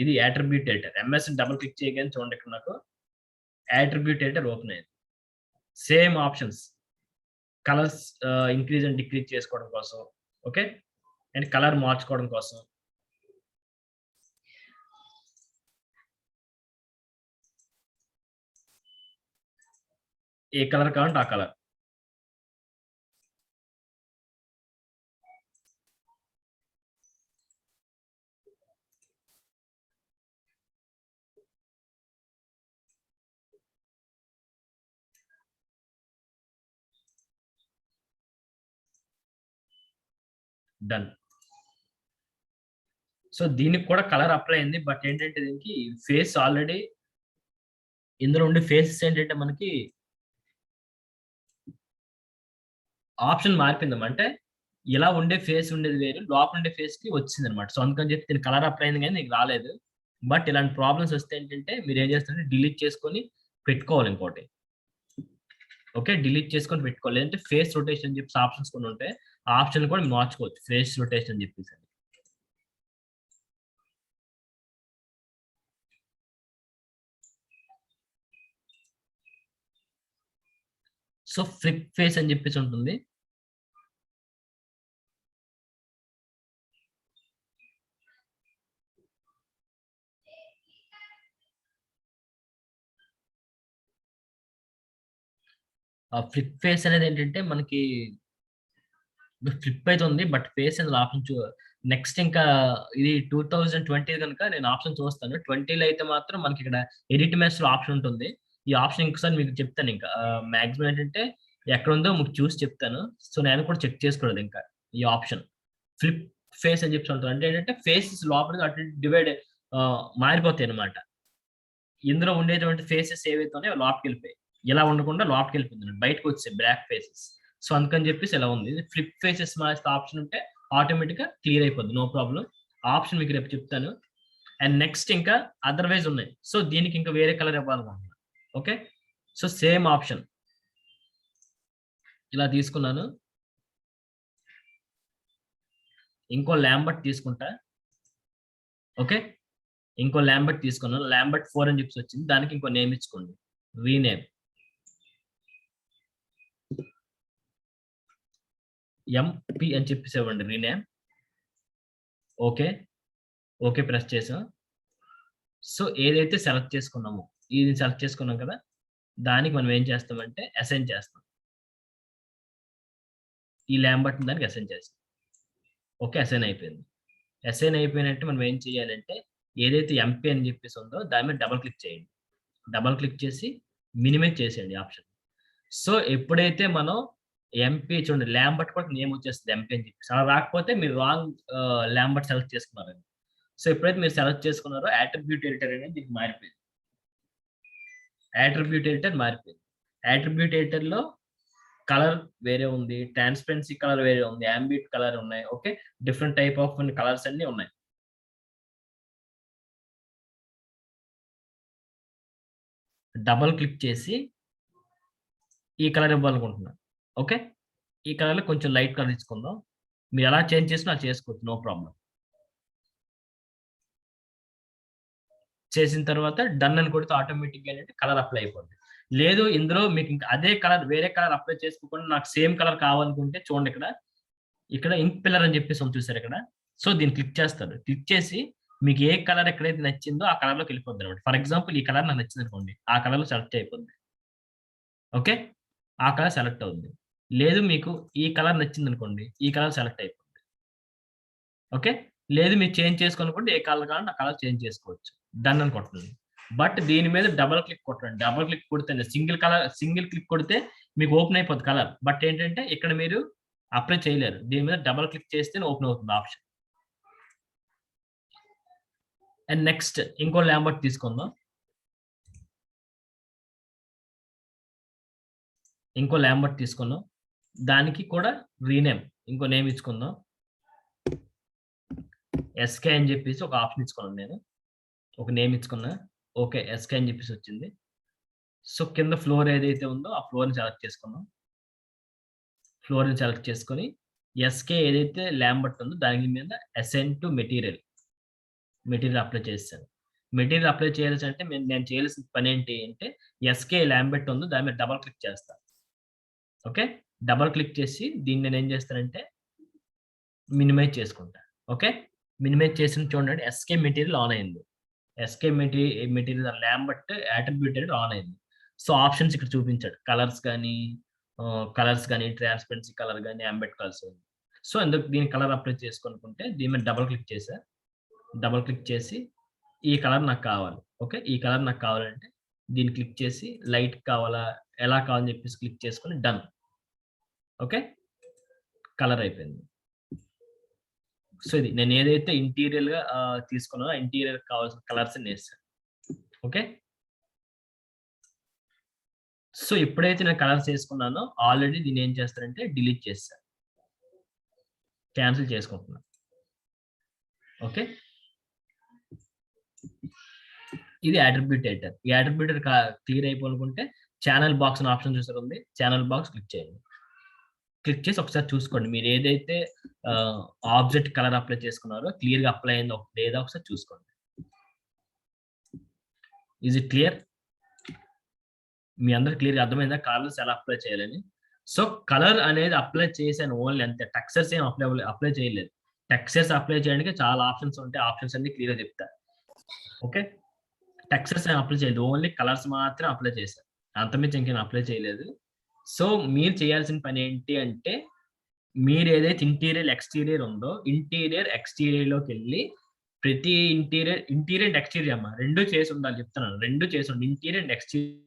ఇది attribute editor. MS double click చేయగానే చూడండి ఇక్కడ నాకు అట్రిబ్యూట్ ఎడిటర్ ఓపెన్ అయింది. Same options colours increase and decrease చేసుకోవడం కోసం. ఓకే, అండ్ కలర్ మార్చుకోవడం కోసం. ఏ కలర్ కావాలంటే ఆ కలర్. డన్. సో దీనికి కూడా కలర్ అప్లై అయింది. బట్ ఏంటంటే దీనికి ఫేస్ ఆల్రెడీ ఇందులో ఉండే ఫేసెస్ ఏంటంటే మనకి ఆప్షన్ మారిపోయింది. అంటే ఇలా ఉండే ఫేస్ ఉండేది వేరు, లోపల ఉండే ఫేస్ కి వచ్చింది అనమాట. సో అందుకని చెప్పి దీని కలర్ అప్లై అయింది కానీ నీకు రాలేదు. బట్ ఇలాంటి ప్రాబ్లమ్స్ వస్తే ఏంటంటే మీరు ఏం చేస్తారంటే డిలీట్ చేసుకొని పెట్టుకోవాలి ఇంకోటి. ఓకే, డిలీట్ చేసుకొని పెట్టుకోవాలి. లేదంటే ఫేస్ రొటేషన్ అని చెప్పి ఆప్షన్స్ కొన్ని ఉంటాయి. ఆ ఆప్షన్ కూడా మార్చుకోవచ్చు, ఫేస్ రొటేషన్ అని చెప్పేసి. సో ఫ్లిప్ ఫేస్ అని చెప్పేసి ఉంటుంది. ఆ ఫ్లిప్ ఫేస్ అనేది ఏంటంటే మనకి ఫ్లిప్ అయితే ఉంది, బట్ ఫేస్ అనేది ఆప్షన్ నెక్స్ట్ ఇంకా ఇది 2020 కనుక నేను ఆప్షన్ చూస్తాను. 20లో అయితే మాత్రం మనకి ఇక్కడ ఎడిట్ మెస్ లో ఆప్షన్ ఉంటుంది. ఈ ఆప్షన్ ఇంకోసారి మీకు చెప్తాను. ఇంకా మాక్సిమం ఏంటంటే ఎక్కడ ఉందో మీకు చూసి చెప్తాను. సో నేను కూడా చెక్ చేసుకోలేదు ఇంకా ఈ ఆప్షన్ ఫ్లిప్ ఫేస్ అని చెప్పి ఉంటుంది. అంటే ఏంటంటే ఫేసెస్ లోపలికి అటు డివైడ్ మారిపోతాయి అనమాట. ఇందులో ఉండేటువంటి ఫేసెస్ ఏవైతే ఉన్నాయో లోపలికి వెళ్ళిపోయి ఇలా ఉండకుండా లోపలికి వెళ్ళిపోతుంది, బయటకు వచ్చే బ్లాక్ ఫేసెస్. సో అందుకని చెప్పేసి ఇలా ఉంది. ఫ్లిప్ ఫేసెస్ మార్చే ఆప్షన్ ఉంటే ఆటోమేటిక్గా క్లియర్ అయిపోద్ది, నో ప్రాబ్లం. ఆప్షన్ మీకు రేపు చెప్తాను. అండ్ నెక్స్ట్ ఇంకా అదర్వైజ్ ఉన్నాయి. సో దీనికి ఇంకా వేరే కలర్ ఇవ్వాలనుకుంటున్నాను. ఓకే, సో సేమ్ ఆప్షన్ ఇలా తీసుకున్నాను. ఇంకో ల్యాంబర్ట్ తీసుకుంటా. ఓకే, ఇంకో ల్యాంబర్ట్ తీసుకున్నాను. ల్యాంబర్ట్ 4 అని చెప్పి వచ్చింది, దానికి ఇంకో నేమ్ ఇచ్చుకోండి, రీనేమ్ ఎంపీ అని చెప్పేసి ఇవ్వండి, రీనేమ్. ఓకే, ఓకే ప్రెస్ చేసాం. సో ఏదైతే సెలెక్ట్ చేసుకున్నామో, ఇది సెలెక్ట్ చేసుకున్నాం కదా, దానికి మనం ఏం చేస్తామంటే అసైన్ చేస్తాం. ఈ ల్యాంబర్ట్ దానికి అసైన్ చేస్తాం. ఓకే, అసైన్ అయిపోయింది. అసైన్ అయిపోయినట్టు మనం ఏం చేయాలంటే ఏదైతే ఎంపీ అని చెప్పేసి ఉందో దాని మీద డబల్ క్లిక్ చేయండి. డబల్ క్లిక్ చేసి మినిమైజ్ చేసేయండి ఆప్షన్. సో ఎప్పుడైతే మనం ఎంపీ చూడండి, ల్యాంబర్ట్ కూడా నేమ్ వచ్చేస్తుంది ఎంపీ అని చెప్పేసి. అలా రాకపోతే మీరు రాంగ్ ల్యాంబర్ట్ సెలెక్ట్ చేసుకున్నారండి. సో ఎప్పుడైతే మీరు సెలెక్ట్ చేసుకున్నారో అట్రిబ్యూట్ ఎడిటర్ అనేది దీనికి మారిపోయింది. అట్రిబ్యూట్ ఎడిటర్ మారిపోయింది. అట్రిబ్యూట్ ఎడిటర్ లో కలర్ వేరే ఉంది, ట్రాన్స్పరెన్సీ కలర్ వేరే ఉంది, యాంబిట్ కలర్ ఉన్నాయి. Okay, different type of colours అన్ని ఉన్నాయి. డబల్ క్లిక్ చేసి ఈ కలర్ ఇవ్వాలనుకుంటున్నాను. ఓకే, ఈ కలర్లో కొంచెం లైట్ కలర్ ఇచ్చుకుందాం. మీరు ఎలా చేంజ్ చేసినా చేసుకోవచ్చు, నో ప్రాబ్లం. చేసిన తర్వాత డన్ అని కొడితే ఆటోమేటిక్గా ఏంటంటే కలర్ అప్లై అయిపోద్ది. లేదు ఇందులో మీకు ఇంకా అదే కలర్ వేరే కలర్ అప్లై చేసుకోకుండా నాకు సేమ్ కలర్ కావాలనుకుంటే చూడండి, ఇక్కడ ఇంక్ పిల్లర్ అని చెప్పేసి ఉంది చూసారు ఇక్కడ. సో దీన్ని క్లిక్ చేస్తారు. క్లిక్ చేసి మీకు ఏ కలర్ ఎక్కడైతే నచ్చిందో ఆ కలర్ లోకి వెళ్ళిపోద్ది అనమాట. ఫర్ ఎగ్జాంపుల్ ఈ కలర్ నాకు నచ్చింది అనుకోండి, ఆ కలర్ లో సెలెక్ట్ అయిపోద్ది. ఓకే, ఆ కలర్ సెలెక్ట్ అవుద్ది. లేదు మీకు ఈ కలర్ నచ్చింది అనుకోండి, ఈ కలర్ సెలెక్ట్ అయిపోద్ది. ఓకే, లేదు మీరు చేంజ్ చేసుకోనుకోండి, ఏ కలర్ కావాలంటే ఆ కలర్ చేంజ్ చేసుకోవచ్చు. డన్ అని కొట్టండి. బట్ దీని మీద డబల్ క్లిక్ కొట్టండి. డబల్ క్లిక్ కొడితే సింగిల్ క్లిక్ కొడితే మీకు ఓపెన్ అయిపోద్ది కలర్. బట్ ఏంటంటే ఇక్కడ మీరు అప్లై చేయలేరు. దీని మీద డబల్ క్లిక్ చేస్తే ఓపెన్ అవుతుంది ఆప్షన్. అండ్ నెక్స్ట్ ఇంకో ల్యాంబర్ట్ తీసుకుందాం. ఇంకో ల్యాంబర్ట్ తీసుకున్నాం, దానికి కూడా రీనేమ్ ఇంకో నేమ్ ఇచ్చుకుందాం. ఎస్కే అని చెప్పేసి ఒక ఆప్షన్ ఇచ్చుకున్నాను, నేను ఒక నేమ్ ఇచ్చుకున్నా. ఓకే, ఎస్కే అని చెప్పేసి వచ్చింది. సో కింద ఫ్లోర్ ఏదైతే ఉందో ఆ ఫ్లోర్ని సెలెక్ట్ చేసుకున్నాం. ఫ్లోర్ని సెలెక్ట్ చేసుకొని ఎస్కే ఏదైతే ల్యాంబర్ట్ ఉందో దాని మీద అసైన్ టు మెటీరియల్ అప్లై చేస్తాను. మెటీరియల్ అప్లై చేయాల్సి అంటే నేను చేయాల్సిన పని ఏంటి అంటే ఎస్కే ల్యాంబర్ట్ ఉందో దాని మీద డబల్ క్లిక్ చేస్తాను. ఓకే, డబల్ క్లిక్ చేసి దీన్ని నేను ఏం చేస్తానంటే మినిమైజ్ చేసుకుంటా. ఓకే, మినిమైజ్ చేసిన చూడండి, ఎస్కే మెటీరియల్ ఆన్ అయింది. ఎస్కే మెటీరియల్ ల్యాంబర్ట్ అట్రిబ్యూటెడ్ ఆన్ అయింది. సో ఆప్షన్స్ ఇక్కడ చూపించాడు, కలర్స్ కానీ ట్రాన్స్పరెన్సీ కలర్ కానీ అంబెట్ కలర్స్. సో అందుకు దీని కలర్ అప్లై చేసుకుంటే దీని మీద డబల్ క్లిక్ చేసా. డబల్ క్లిక్ చేసి ఈ కలర్ నాకు కావాలి. ఓకే, ఈ కలర్ నాకు కావాలంటే దీన్ని క్లిక్ చేసి లైట్ కావాలా ఎలా కావాలని చెప్పేసి క్లిక్ చేసుకొని డన్. ఓకే, కలర్ అయిపోయింది. సో ఇది నేను ఏదైతే ఇంటీరియర్ గా తీసుకున్నానో ఇంటీరియర్ కావాల్సిన కలర్స్ వేస్తాను. ఓకే, సో ఎప్పుడైతే నేను కలర్స్ వేసుకున్నానో ఆల్రెడీ దీన్ని ఏం చేస్తానంటే డిలీట్ చేస్తాను, క్యాన్సిల్ చేసుకుంటున్నాను. ఓకే, ఇది అట్రిబ్యూట్ ఎడిటర్. ఈ అట్రిబ్యూటర్ క్లియర్ అయిపోవాలనుకుంటే ఛానల్ బాక్స్ అని ఆప్షన్ చూసారు ఉంది, ఛానల్ బాక్స్ క్లిక్ చేయండి. క్లిక్ చేసి ఒకసారి చూసుకోండి మీరు ఏదైతే ఆబ్జెక్ట్ కలర్ అప్లై చేసుకున్నారో క్లియర్ గా అప్లై అయిందో లేదా ఒకసారి చూసుకోండి. Is it clear? మీ అందరికి క్లియర్ గా అర్థమైందా కలర్స్ ఎలా అప్లై చేయాలని? సో కలర్ అనేది అప్లై చేశాను ఓన్లీ అంతే, టెక్స్చర్స్ ఏం అప్లై చేయలేదు. టెక్స్చర్స్ అప్లై చేయడానికి చాలా ఆప్షన్స్ ఉంటాయి, ఆప్షన్స్ అన్ని క్లియర్ గా చెప్తా. ఓకే, టెక్స్చర్స్ ఏం అప్లై చేయలేదు, ఓన్లీ కలర్స్ మాత్రం అప్లై చేశాను, అంతమించి ఇంకేం అప్లై చేయలేదు. సో మీరు చేయాల్సిన పని ఏంటి అంటే మీరు ఏదైతే ఇంటీరియర్ ఎక్స్టీరియర్ ఉందో ఇంటీరియర్ ఎక్స్టీరియర్ లోకి వెళ్ళి ప్రతి ఇంటీరియర్ అండ్ ఎక్స్టీరియర్ అమ్మా రెండు చేసి ఉండాలి చెప్తున్నాను, రెండు చేసి ఉండాలి, interior and exterior.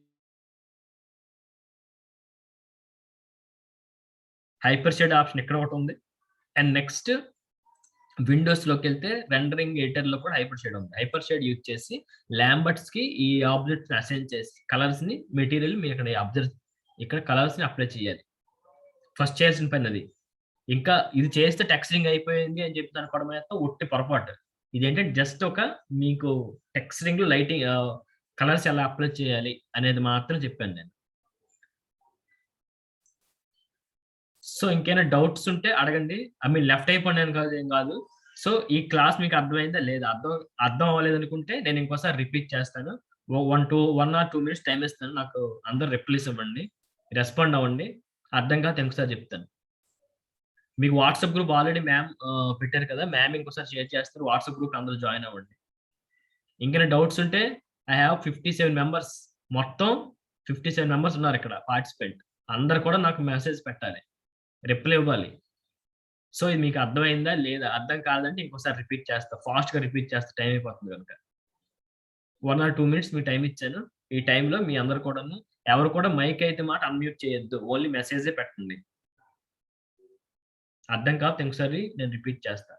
Hyper shade option ఇక్కడ ఒకటి ఉంది. అండ్ నెక్స్ట్ విండోస్ లోకి వెళ్తే రెండరింగ్ ఎడిటర్ లో కూడా హైపర్ షేడ్ ఉంది. హైపర్ షేడ్ యూజ్ చేసి ల్యాంబర్ట్స్ కి ఈ ఆబ్జెక్ట్స్ అసైన్ చేసి కలర్స్ ని మెటీరియల్ మీరు ఇక్కడ అబ్జర్వ్ ఇక్కడ కలర్స్ ని అప్లై చేయాలి. ఫస్ట్ చేయాల్సిన పని అది. ఇంకా ఇది చేస్తే టెక్స్చరింగ్ అయిపోయింది అని చెప్పి అనుకోవడం అయితే ఒట్టి పొరపాటు. ఇదేంటంటే జస్ట్ ఒక మీకు టెక్స్చరింగ్ లైటింగ్ కలర్స్ ఎలా అప్లై చేయాలి అనేది మాత్రం చెప్పాను నేను. సో ఇంకేమైనా డౌట్స్ ఉంటే అడగండి. ఐ మీన్ లెఫ్ట్ అయిపోయాను కాదు, ఏం కాదు. సో ఈ క్లాస్ మీకు అర్థమైందా లేదా? అర్థం అవ్వలేదు అనుకుంటే నేను ఇంకోసారి రిపీట్ చేస్తాను. 1 or 2 minutes టైం ఇస్తాను. నాకు అందరూ రిప్లైస్ ఇవ్వండి, రెస్పాండ్ అవ్వండి. అర్థం కాదు ఇంకోసారి చెప్తాను. మీకు వాట్సాప్ గ్రూప్ ఆల్రెడీ మ్యామ్ పెట్టారు కదా, మ్యామ్ ఇంకోసారి షేర్ చేస్తారు. వాట్సాప్ గ్రూప్ అందరూ జాయిన్ అవ్వండి. ఇంకేమైనా డౌట్స్ ఉంటే ఐ హ్యావ్ 57 మెంబర్స్, మొత్తం 57 మెంబర్స్ ఉన్నారు ఇక్కడ పార్టిసిపెంట్. అందరు కూడా నాకు మెసేజ్ పెట్టాలి, రిప్లై ఇవ్వాలి. సో ఇది మీకు అర్థమైందా లేదా? అర్థం కాదంటే ఇంకోసారి రిపీట్ చేస్తా, ఫాస్ట్ గా రిపీట్ చేస్తా, టైం అయిపోతుంది కనుక. 1 or 2 minutes మీ టైం ఇచ్చాను. ఈ టైంలో మీ అందరు కూడా ఎవరు కూడా మైక్ అయితే మాట అన్మ్యూట్ చేయొద్దు, ఓన్లీ మెసేజే పెట్టండి. అర్థం కాకపోతే ఇంకోసారి నేను రిపీట్ చేస్తా.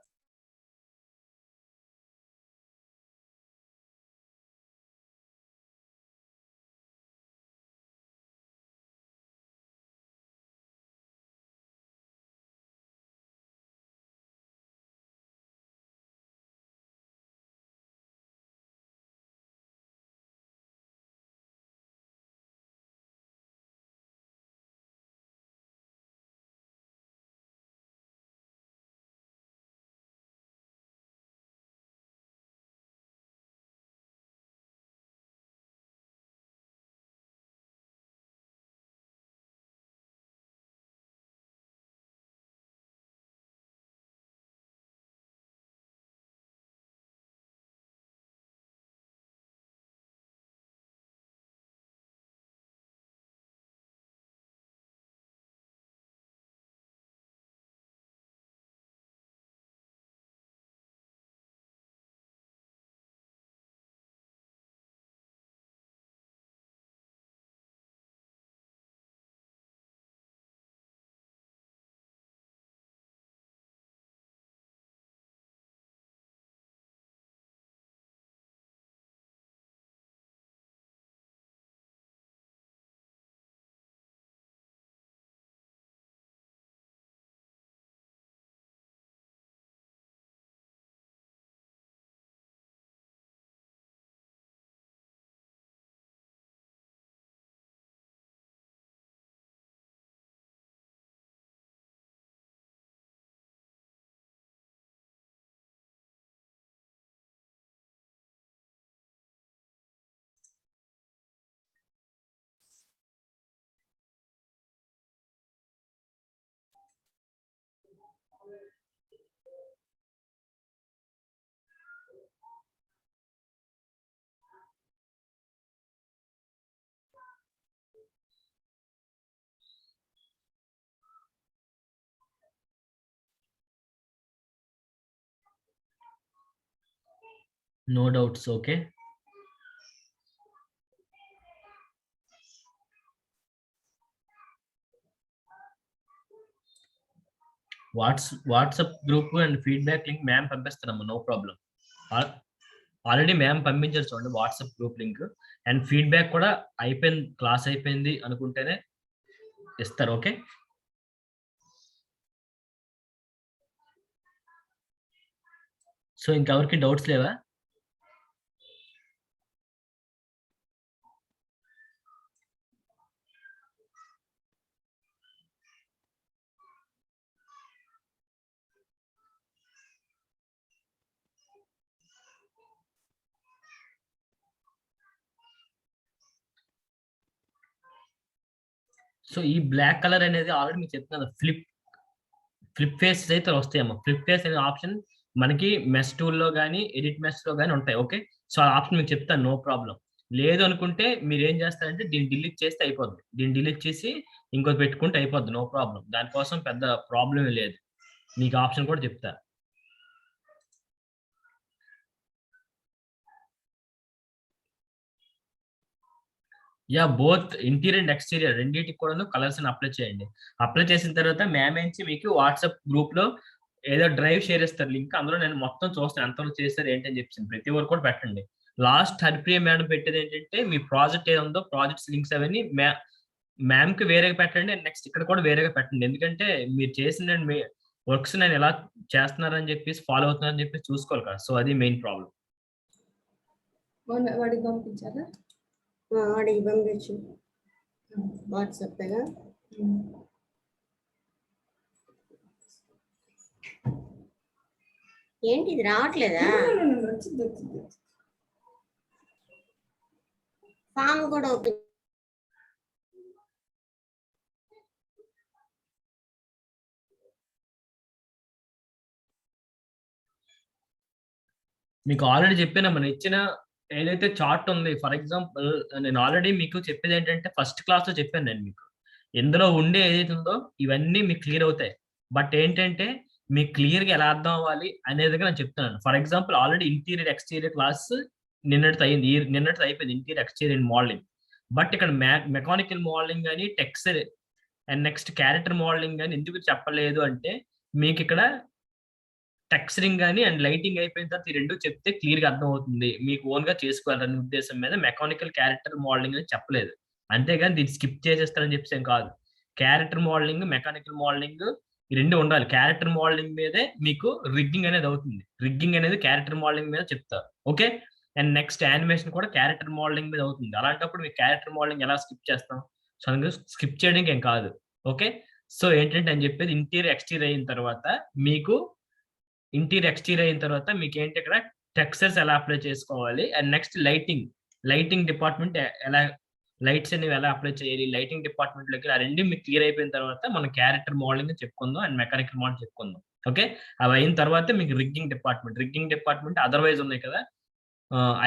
No doubts, okay? WhatsApp group and feedback link ma'am పంపిస్తారమ్మా, నో ప్రాబ్లం. ఆల్రెడీ మ్యామ్ పంపించారు చూడండి WhatsApp group link. And feedback కూడా అయిపోయింది, క్లాస్ అయిపోయింది అనుకుంటేనే ఇస్తారు, ఓకే? సో ఇంకెవరికి డౌట్స్ లేవా? సో ఈ బ్లాక్ కలర్ అనేది ఆల్రెడీ మీకు చెప్తున్నాను, ఫ్లిప్ ఫేస్ అయితే వస్తాయమ్మా. ఫ్లిప్ ఫేస్ అనే ఆప్షన్ మనకి మెస్ టూల్లో కానీ ఎడిట్ మెస్ లో కానీ ఉంటాయి, ఓకే? సో ఆ ఆప్షన్ మీకు చెప్తాను, నో ప్రాబ్లం. లేదు అనుకుంటే మీరు ఏం చేస్తారంటే దీన్ని డిలీట్ చేస్తే అయిపోద్ది. దీన్ని డిలీట్ చేసి ఇంకోటి పెట్టుకుంటే అయిపోద్ది, నో ప్రాబ్లం. దానికోసం పెద్ద ప్రాబ్లం లేదు. మీకు ఆప్షన్ కూడా చెప్తా. Yeah, both interior and exterior రెండింటికి కూడా కలర్స్ అప్లై చేయండి. అప్లై చేసిన తర్వాత మ్యామ్ నుంచి మీకు వాట్సాప్ గ్రూప్ లో ఏదో డ్రైవ్ షేర్ ఇస్తారు లింక్, అందులో నేను మొత్తం చూస్తాను ఎంతవరకు చేస్తారు ఏంటని చెప్పి ప్రతి వరకు కూడా పెట్టండి. లాస్ట్ హరిప్రియ మేడం పెట్టేది ఏంటంటే మీ ప్రాజెక్ట్ ఏదో ఉందో ప్రాజెక్ట్స్ లింక్స్ అవన్నీ మ్యామ్ కి వేరేగా పెట్టండి, నెక్స్ట్ ఇక్కడ కూడా వేరేగా పెట్టండి. ఎందుకంటే మీరు చేసిన వర్క్స్ నేను ఎలా చేస్తున్నారని చెప్పేసి ఫాలో అవుతున్నారని చెప్పేసి చూసుకోవాలి కదా. సో అది మెయిన్ ప్రాబ్లం. వాడికి పంపించారా? వాడికి పంపించు వాట్సాప్. ఏంటి ఇది రావట్లేదా? ఫామ్ కూడా ఓపెన్ మీకు ఆల్రెడీ చెప్పాను, మనం ఇచ్చిన ఏదైతే చార్ట్ ఉంది, ఫర్ ఎగ్జాంపుల్ నేను ఆల్రెడీ మీకు చెప్పేది ఏంటంటే ఫస్ట్ క్లాస్ లో చెప్పాను నేను మీకు, ఇందులో ఉండే ఏదైతే ఉందో ఇవన్నీ మీకు క్లియర్ అవుతాయి. బట్ ఏంటంటే మీకు క్లియర్ గా ఎలా అర్థం అవ్వాలి అనేది నేను చెప్తున్నాను. For example already interior exterior class నిన్నటితో అయిపోయింది, ఇంటీరియర్ ఎక్స్టీరియర్ మోడలింగ్. బట్ ఇక్కడ మెకానికల్ మోడలింగ్ కానీ texture and next character modelling కానీ ఎందుకు చెప్పలేదు అంటే, మీకు ఇక్కడ టెక్స్చరింగ్ కానీ అండ్ లైటింగ్ అయిపోయిన తర్వాత ఈ రెండు చెప్తే క్లియర్ గా అర్థం అవుతుంది, మీకు ఓన్ గా చేసుకోవాలనే ఉద్దేశం మీద మెకానికల్ క్యారెక్టర్ మోడలింగ్ అని చెప్పలేదు. అంతేగాని దీన్ని స్కిప్ చేసేస్తారని చెప్పేసి ఏం కాదు. క్యారెక్టర్ మోడలింగ్ మెకానికల్ మోడలింగ్ ఈ రెండు ఉండాలి. క్యారెక్టర్ మోడలింగ్ మీదే మీకు రిగ్గింగ్ అనేది అవుతుంది, రిగ్గింగ్ అనేది క్యారెక్టర్ మోడలింగ్ మీద చెప్తారు. ఓకే, అండ్ నెక్స్ట్ యానిమేషన్ కూడా క్యారెక్టర్ మోడలింగ్ మీద అవుతుంది. అలాంటప్పుడు మీకు క్యారెక్టర్ మోడలింగ్ ఎలా స్కిప్ చేస్తాం? సో స్కిప్ చేయడానికి ఏం కాదు. ఓకే, సో ఏంటంటే అని చెప్పేది ఇంటీరియర్ ఎక్స్టీరియర్ అయిన తర్వాత మీకు ఏంటి ఇక్కడ టెక్స్చర్స్ ఎలా అప్లై చేసుకోవాలి అండ్ నెక్స్ట్ లైటింగ్ డిపార్ట్మెంట్ ఎలా లైట్స్ అనేవి ఎలా అప్లై చేయాలి, లైటింగ్ డిపార్ట్మెంట్ లోకి ఆ రెండు మీకు క్లియర్ అయిపోయిన తర్వాత మనం క్యారెక్టర్ మోడలింగ్ చెప్పుకుందాం అండ్ మెకానికల్ మోడల్ చెప్పుకుందాం. ఓకే, అవి అయిన తర్వాత మీకు రిగ్గింగ్ డిపార్ట్మెంట్ అదర్వైజ్ ఉన్నాయి కదా,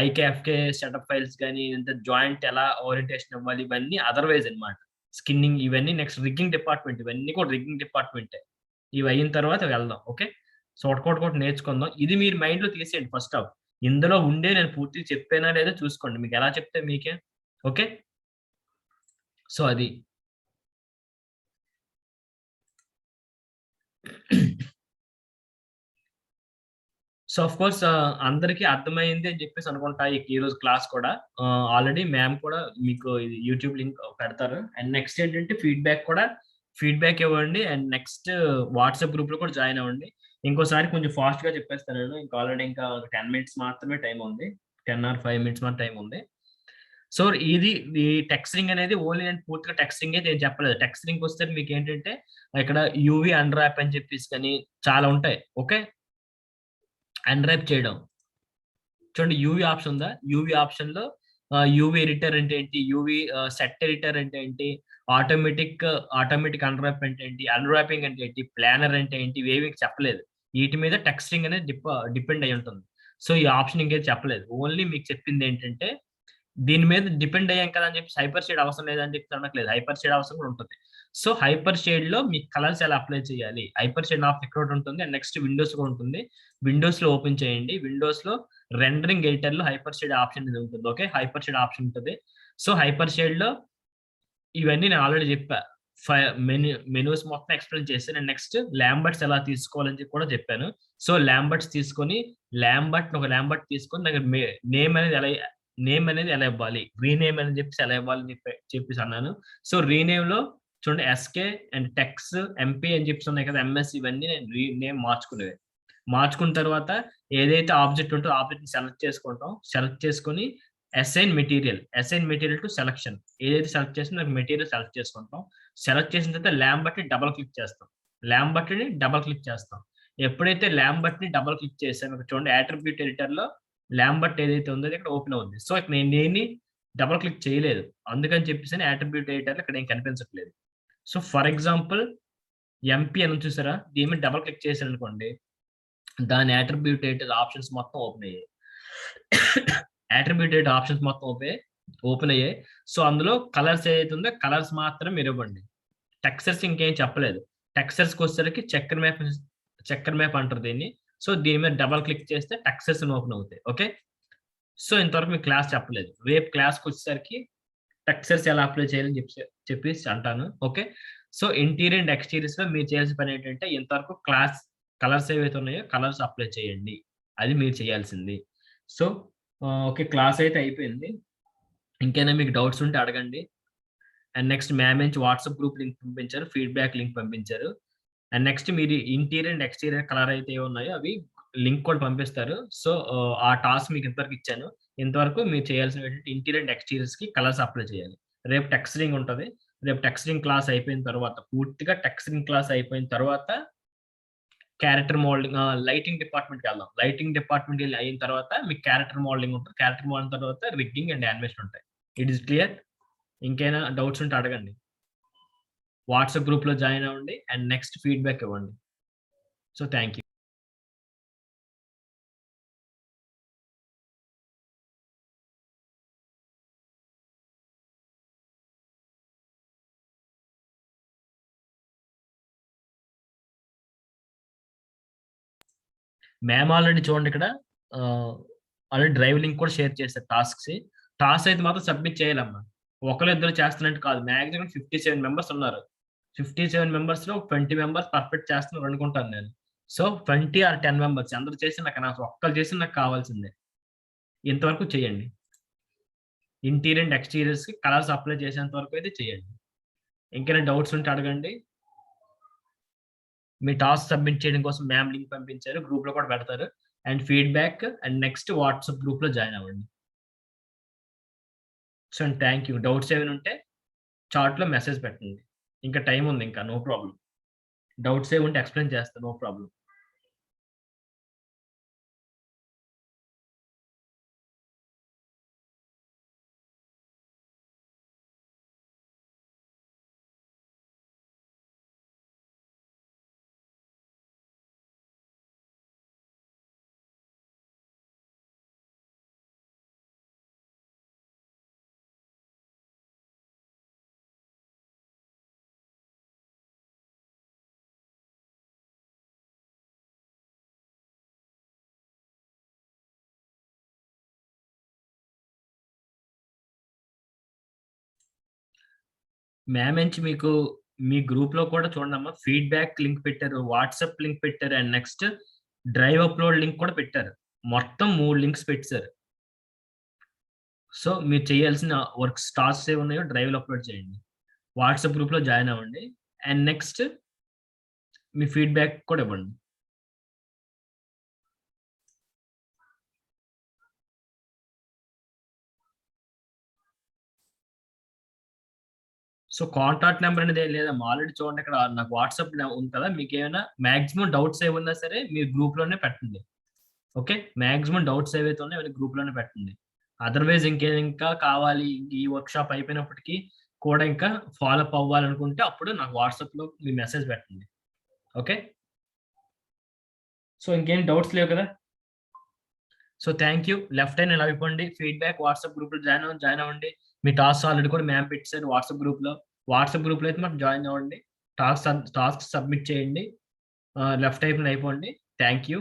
ఐకేఎఫ్కే సెటప్ ఫైల్స్ కానీ జాయింట్ ఎలా ఓరియంటేషన్ ఇవ్వాలి ఇవన్నీ అదర్వైజ్ అనమాట. స్కిన్నింగ్ ఇవన్నీ నెక్స్ట్ రిగ్గింగ్ డిపార్ట్మెంట్, ఇవన్నీ కూడా రిగ్గింగ్ డిపార్ట్మెంటే. ఇవి అయిన తర్వాత వెళ్దాం. ఓకే, సో ఒకటి నేర్చుకుందాం. ఇది మీరు మైండ్ లో తీసేయండి ఫస్ట్ ఆఫ్. ఇందులో ఉండే నేను పూర్తిగా చెప్పానా లేదా చూసుకోండి, మీకు ఎలా చెప్తే మీకే. ఓకే, సో అది సో ఆఫ్ కోర్స్ అందరికీ అర్థమైంది అని చెప్పేసి అనుకుంటా ఈ రోజు క్లాస్ కూడా. ఆల్రెడీ మ్యామ్ కూడా మీకు యూట్యూబ్ లింక్ పెడతారు. అండ్ నెక్స్ట్ ఏంటంటే ఫీడ్బ్యాక్ ఇవ్వండి అండ్ నెక్స్ట్ వాట్సాప్ గ్రూప్ లో కూడా జాయిన్ అవ్వండి. ఇంకోసారి కొంచెం ఫాస్ట్ గా చెప్పేస్తాను నేను, ఇంకా ఆల్రెడీ ఇంకా 10 minutes మాత్రమే టైం ఉంది, 10 or 5 minutes మాత్రం టైం ఉంది. సో ఈ టెక్స్టింగ్ అనేది ఓన్లీ నేను పూర్తిగా టెక్స్టింగ్ అయితే ఏం చెప్పలేదు. టెక్స్టింగ్ వస్తే మీకు ఏంటంటే ఇక్కడ యూవి అన్రాప్ అని చెప్పేసి కానీ చాలా ఉంటాయి. ఓకే, అన్రాప్ చేయడం చూడండి, యూవి ఆప్షన్ ఉందా? యూవి ఆప్షన్ లో యూవి ఎడిటర్ అంటే ఏంటి, యూవి సెట్ ఎడిటర్ అంటే ఏంటి, ఆటోమేటిక్ అన్రాప్ అంటే ఏంటి, అన్రాపింగ్ అంటే ఏంటి, ప్లానర్ అంటే ఏంటి, ఇవేవి చెప్పలేదు. వీటి మీద టెక్స్టింగ్ అనేది డిపెండ్ అయి ఉంటుంది. సో ఈ ఆప్షన్ ఇంకేది చెప్పలేదు. ఓన్లీ మీకు చెప్పింది ఏంటంటే దీని మీద డిపెండ్ అయ్యాం కదా అని చెప్పి హైపర్ షేడ్ అవసరం లేదని చెప్పి అనట్లేదు, హైపర్ షేడ్ అవసరం కూడా ఉంటుంది. సో హైపర్ షేడ్ లో మీకు కలర్స్ ఎలా అప్లై చేయాలి, హైపర్ షేడ్ ఆఫ్ ఇక్కడ ఉంటుంది అండ్ నెక్స్ట్ విండోస్ కూడా ఉంటుంది. విండోస్ లో ఓపెన్ చేయండి, విండోస్ లో రెండరింగ్ ఎడిటర్ లో హైపర్ షేడ్ ఆప్షన్ అనేది ఉంటుంది. ఓకే, హైపర్ షేడ్ ఆప్షన్ ఉంటుంది. సో హైపర్ షేడ్ లో ఇవన్నీ నేను ఆల్రెడీ చెప్పా, మెనూస్ మొత్తం ఎక్స్ప్లెయిన్ చేసి నేను నెక్స్ట్ ల్యాంబర్ట్స్ ఎలా తీసుకోవాలని చెప్పి కూడా చెప్పాను. సో ల్యాంబర్ట్స్ తీసుకొని ఒక ల్యాంబర్ట్ తీసుకొని దగ్గర నేమ్ అనేది ఎలా ఇవ్వాలి, రీనేమ్ అని చెప్పేసి ఎలా ఇవ్వాలి చెప్పేసి అన్నాను. సో రీనేమ్ లో చూడండి ఎస్కే అండ్ టెక్స్ ఎంపీ అని చెప్పేసి ఉన్నాయి కదా, ఎంఎస్, ఇవన్నీ నేను రీనేమ్ మార్చుకున్న తర్వాత ఏదైతే ఆబ్జెక్ట్ ఉంటుందో ఆబ్జెక్ట్ ని సెలెక్ట్ చేసుకొని అసైన్ మెటీరియల్ టు సెలక్షన్, ఏదైతే సెలెక్ట్ చేసి నాకు మెటీరియల్ సెలెక్ట్ చేసుకుంటాం. సెలెక్ట్ చేసిన తర్వాత ల్యాంబర్ట్ ని డబల్ క్లిక్ చేస్తాం. ఎప్పుడైతే ల్యాంబర్ట్ ని డబల్ క్లిక్ చేసాను చూడండి, అట్రిబ్యూట్ ఎడిటర్ లో ల్యాంబర్ట్ ఏదైతే ఉందో ఇక్కడ ఓపెన్ అవుతుంది. సో ఇక్కడ నేను డబల్ క్లిక్ చేయలేదు, అందుకని చెప్పేసి అట్రిబ్యూట్ ఎడిటర్ ఇక్కడ ఏం కనిపించట్లేదు. సో ఫర్ ఎగ్జాంపుల్ ఎంపీ అని చూసారా, దీని మీద డబల్ క్లిక్ చేశాను అనుకోండి, దాని అట్రిబ్యూట్ ఎడిటర్ ఆప్షన్స్ మొత్తం ఓపెన్ అయ్యాయి. ఓపెన్ అయ్యాయి. సో అందులో కలర్స్ ఏదైతే ఉందో కలర్స్ మాత్రం మీరు ఇవ్వండి, టెక్స్చర్స్ ఇంకేం చెప్పలేదు. టెక్స్చర్స్కి వచ్చేసరికి చక్కర్ మ్యాప్ అంటారు దీన్ని. సో దీని మీద డబల్ క్లిక్ చేస్తే టెక్స్చర్స్ ఓపెన్ అవుతాయి. ఓకే, సో ఇంతవరకు మీకు క్లాస్ చెప్పలేదు. రేపు క్లాస్కి వచ్చేసరికి టెక్స్చర్స్ ఎలా అప్లై చేయాలని చెప్పేసి అంటాను. Okay, so interior and exteriors లో మీరు చేయాల్సిన పని ఏంటంటే ఇంతవరకు కలర్స్ ఏవైతే ఉన్నాయో కలర్స్ అప్లై చేయండి. అది మీరు చేయాల్సింది. So, okay. క్లాస్ అయితే అయిపోయింది. ఇంకేమైనా మీకు డౌట్స్ ఉంటే అడగండి. అండ్ నెక్స్ట్ మ్యామ్ నుంచి వాట్సాప్ గ్రూప్ లింక్ పంపించారు. ఫీడ్‌బ్యాక్ లింక్ పంపించారు. అండ్ నెక్స్ట్ మీరు ఇంటీరియర్ అండ్ ఎక్స్‌టీరియర్ కలర్ అయితే ఉన్నాయో అవి లింక్ కూడా పంపిస్తారు. సో, ఆ టాస్క్ మీకు ఇంతవరకు ఇచ్చాను. ఇంతవరకు మీరు చేయాల్సినవి ఏంటంటే ఇంటీరియర్ అండ్ ఎక్స్‌టీరియర్స్‌కి కలర్స్ అప్లై చేయాలి. రేపు టెక్స్చరింగ్ ఉంటది. రేపు టెక్స్చరింగ్ క్లాస్ అయిపోయిన తర్వాత పూర్తిగా టెక్స్చరింగ్ క్లాస్ అయిపోయిన తర్వాత క్యారెక్టర్ మోల్డింగ్ లైటింగ్ డిపార్ట్‌మెంట్‌కెళ్దాం. లైటింగ్ డిపార్ట్‌మెంట్‌కెళ్ళి అయిన తర్వాత మీకు క్యారెక్టర్ మోడలింగ్ ఉంటది. క్యారెక్టర్ మోడలింగ్ తర్వాత రిగ్గింగ్ అండ్ యానిమేషన్ ఉంటాయి. It is clear? ఇంకేమైనా డౌట్స్ ఉంటే అడగండి. వాట్సాప్ గ్రూప్‌లో జాయిన్ అవ్వండి. అండ్ నెక్స్ట్ ఫీడ్‌బ్యాక్ ఇవ్వండి. So, thank you. Ma'am already చూడండి ఇక్కడ ఆల్రెడీ డ్రైవ్ లింక్ కూడా షేర్ చేశారు టాస్క్‌కి. టాస్క్ అయితే మాత్రం సబ్మిట్ చేయాలమ్మా. ఒకళ్ళో ఇద్దరు చేస్తున్నట్టు కాదు. మాక్సిమం 57 మెంబర్స్ ఉన్నారు. 57 మెంబర్స్‌లో 20 మెంబర్స్ పర్ఫెక్ట్ చేస్తున్నారు అనుకుంటాను నేను. సో, 20 ఆర్ 10 మెంబర్స్ అందరూ చేసి నాకు అనవసరం. ఒక్కళ్ళు చేసినా నాకు కావాల్సిందే. ఇంతవరకు చేయండి. ఇంటీరియర్ అండ్ ఎక్స్‌టీరియర్స్‌కి కలర్స్ అప్లై చేసేంత వరకు అయితే చేయండి. ఇంకేమైనా డౌట్స్ ఉంటే అడగండి. మీ టాస్క్ సబ్మిట్ చేయడం కోసం మ్యామ్ లింక్ పంపించారు. గ్రూప్‌లో కూడా పెడతారు. And feedback and next WhatsApp గ్రూప్‌లో జాయిన్ అవ్వండి. So, thank you. డౌట్స్ ఏమైనా ఉంటే చాట్‌లో మెసేజ్ పెట్టండి. ఇంకా టైమ్ ఉంది ఇంకా. No problem. డౌట్స్ ఏవి ఉంటే ఎక్స్‌ప్లెయిన్ చేస్తా. No problem. మ్యామ్ నుంచి మీకు మీ గ్రూప్‌లో కూడా చూడండమ్మా ఫీడ్‌బ్యాక్ లింక్ పెట్టారు. వాట్సాప్ లింక్ పెట్టారు. And next drive upload link కూడా పెట్టారు. మొత్తం 3 లింక్స్ పెట్టేసారు. సో, మీరు చేయాల్సిన వర్క్స్ టాస్క్స్ ఏవున్నాయో డ్రైవ్‌లో అప్‌లోడ్ చేయండి. వాట్సాప్ గ్రూప్‌లో జాయిన్ అవ్వండి. అండ్ నెక్స్ట్ మీ ఫీడ్‌బ్యాక్ కూడా ఇవ్వండి. సో, కాంటాక్ట్ నంబర్ అనేది ఏం లేదమ్మా. ఆల్రెడీ చూడండి ఇక్కడ నాకు వాట్సాప్ ఉంది కదా! మీకేమైనా మాక్సిమం డౌట్స్ ఏమున్నా సరే మీరు గ్రూప్‌లోనే పెట్టండి. ఓకే. మాక్సిమం డౌట్స్ ఏవైతే ఉన్నాయో అవన్నీ గ్రూప్‌లోనే పెట్టండి. అదర్‌వైజ్ ఇంకా కావాలి ఈ వర్క్‌షాప్ అయిపోయినప్పటికి కూడా ఇంకా ఫాలో అప్ అవ్వాలనుకుంటే అప్పుడు నాకు వాట్సాప్‌లో మీ మెసేజ్ పెట్టండి. ఓకే. సో, ఇంకేం డౌట్స్ లేవు కదా! So, thank you. Left hand ఇలా ఇవ్వండి. ఫీడ్‌బ్యాక్ వాట్సాప్ గ్రూప్‌లో జాయిన్ అవ్వండి. మీ టాస్క్స్ ఆల్రెడీ కూడా మ్యామ్ పెట్టేసారు వాట్సాప్ గ్రూప్‌లో. వాట్సాప్ గ్రూప్‌లో అయితే మాత్రం జాయిన్ అవ్వండి. టాస్క్ సబ్మిట్ చేయండి. లెఫ్ట్ వైపున అయిపోండి. Thank you.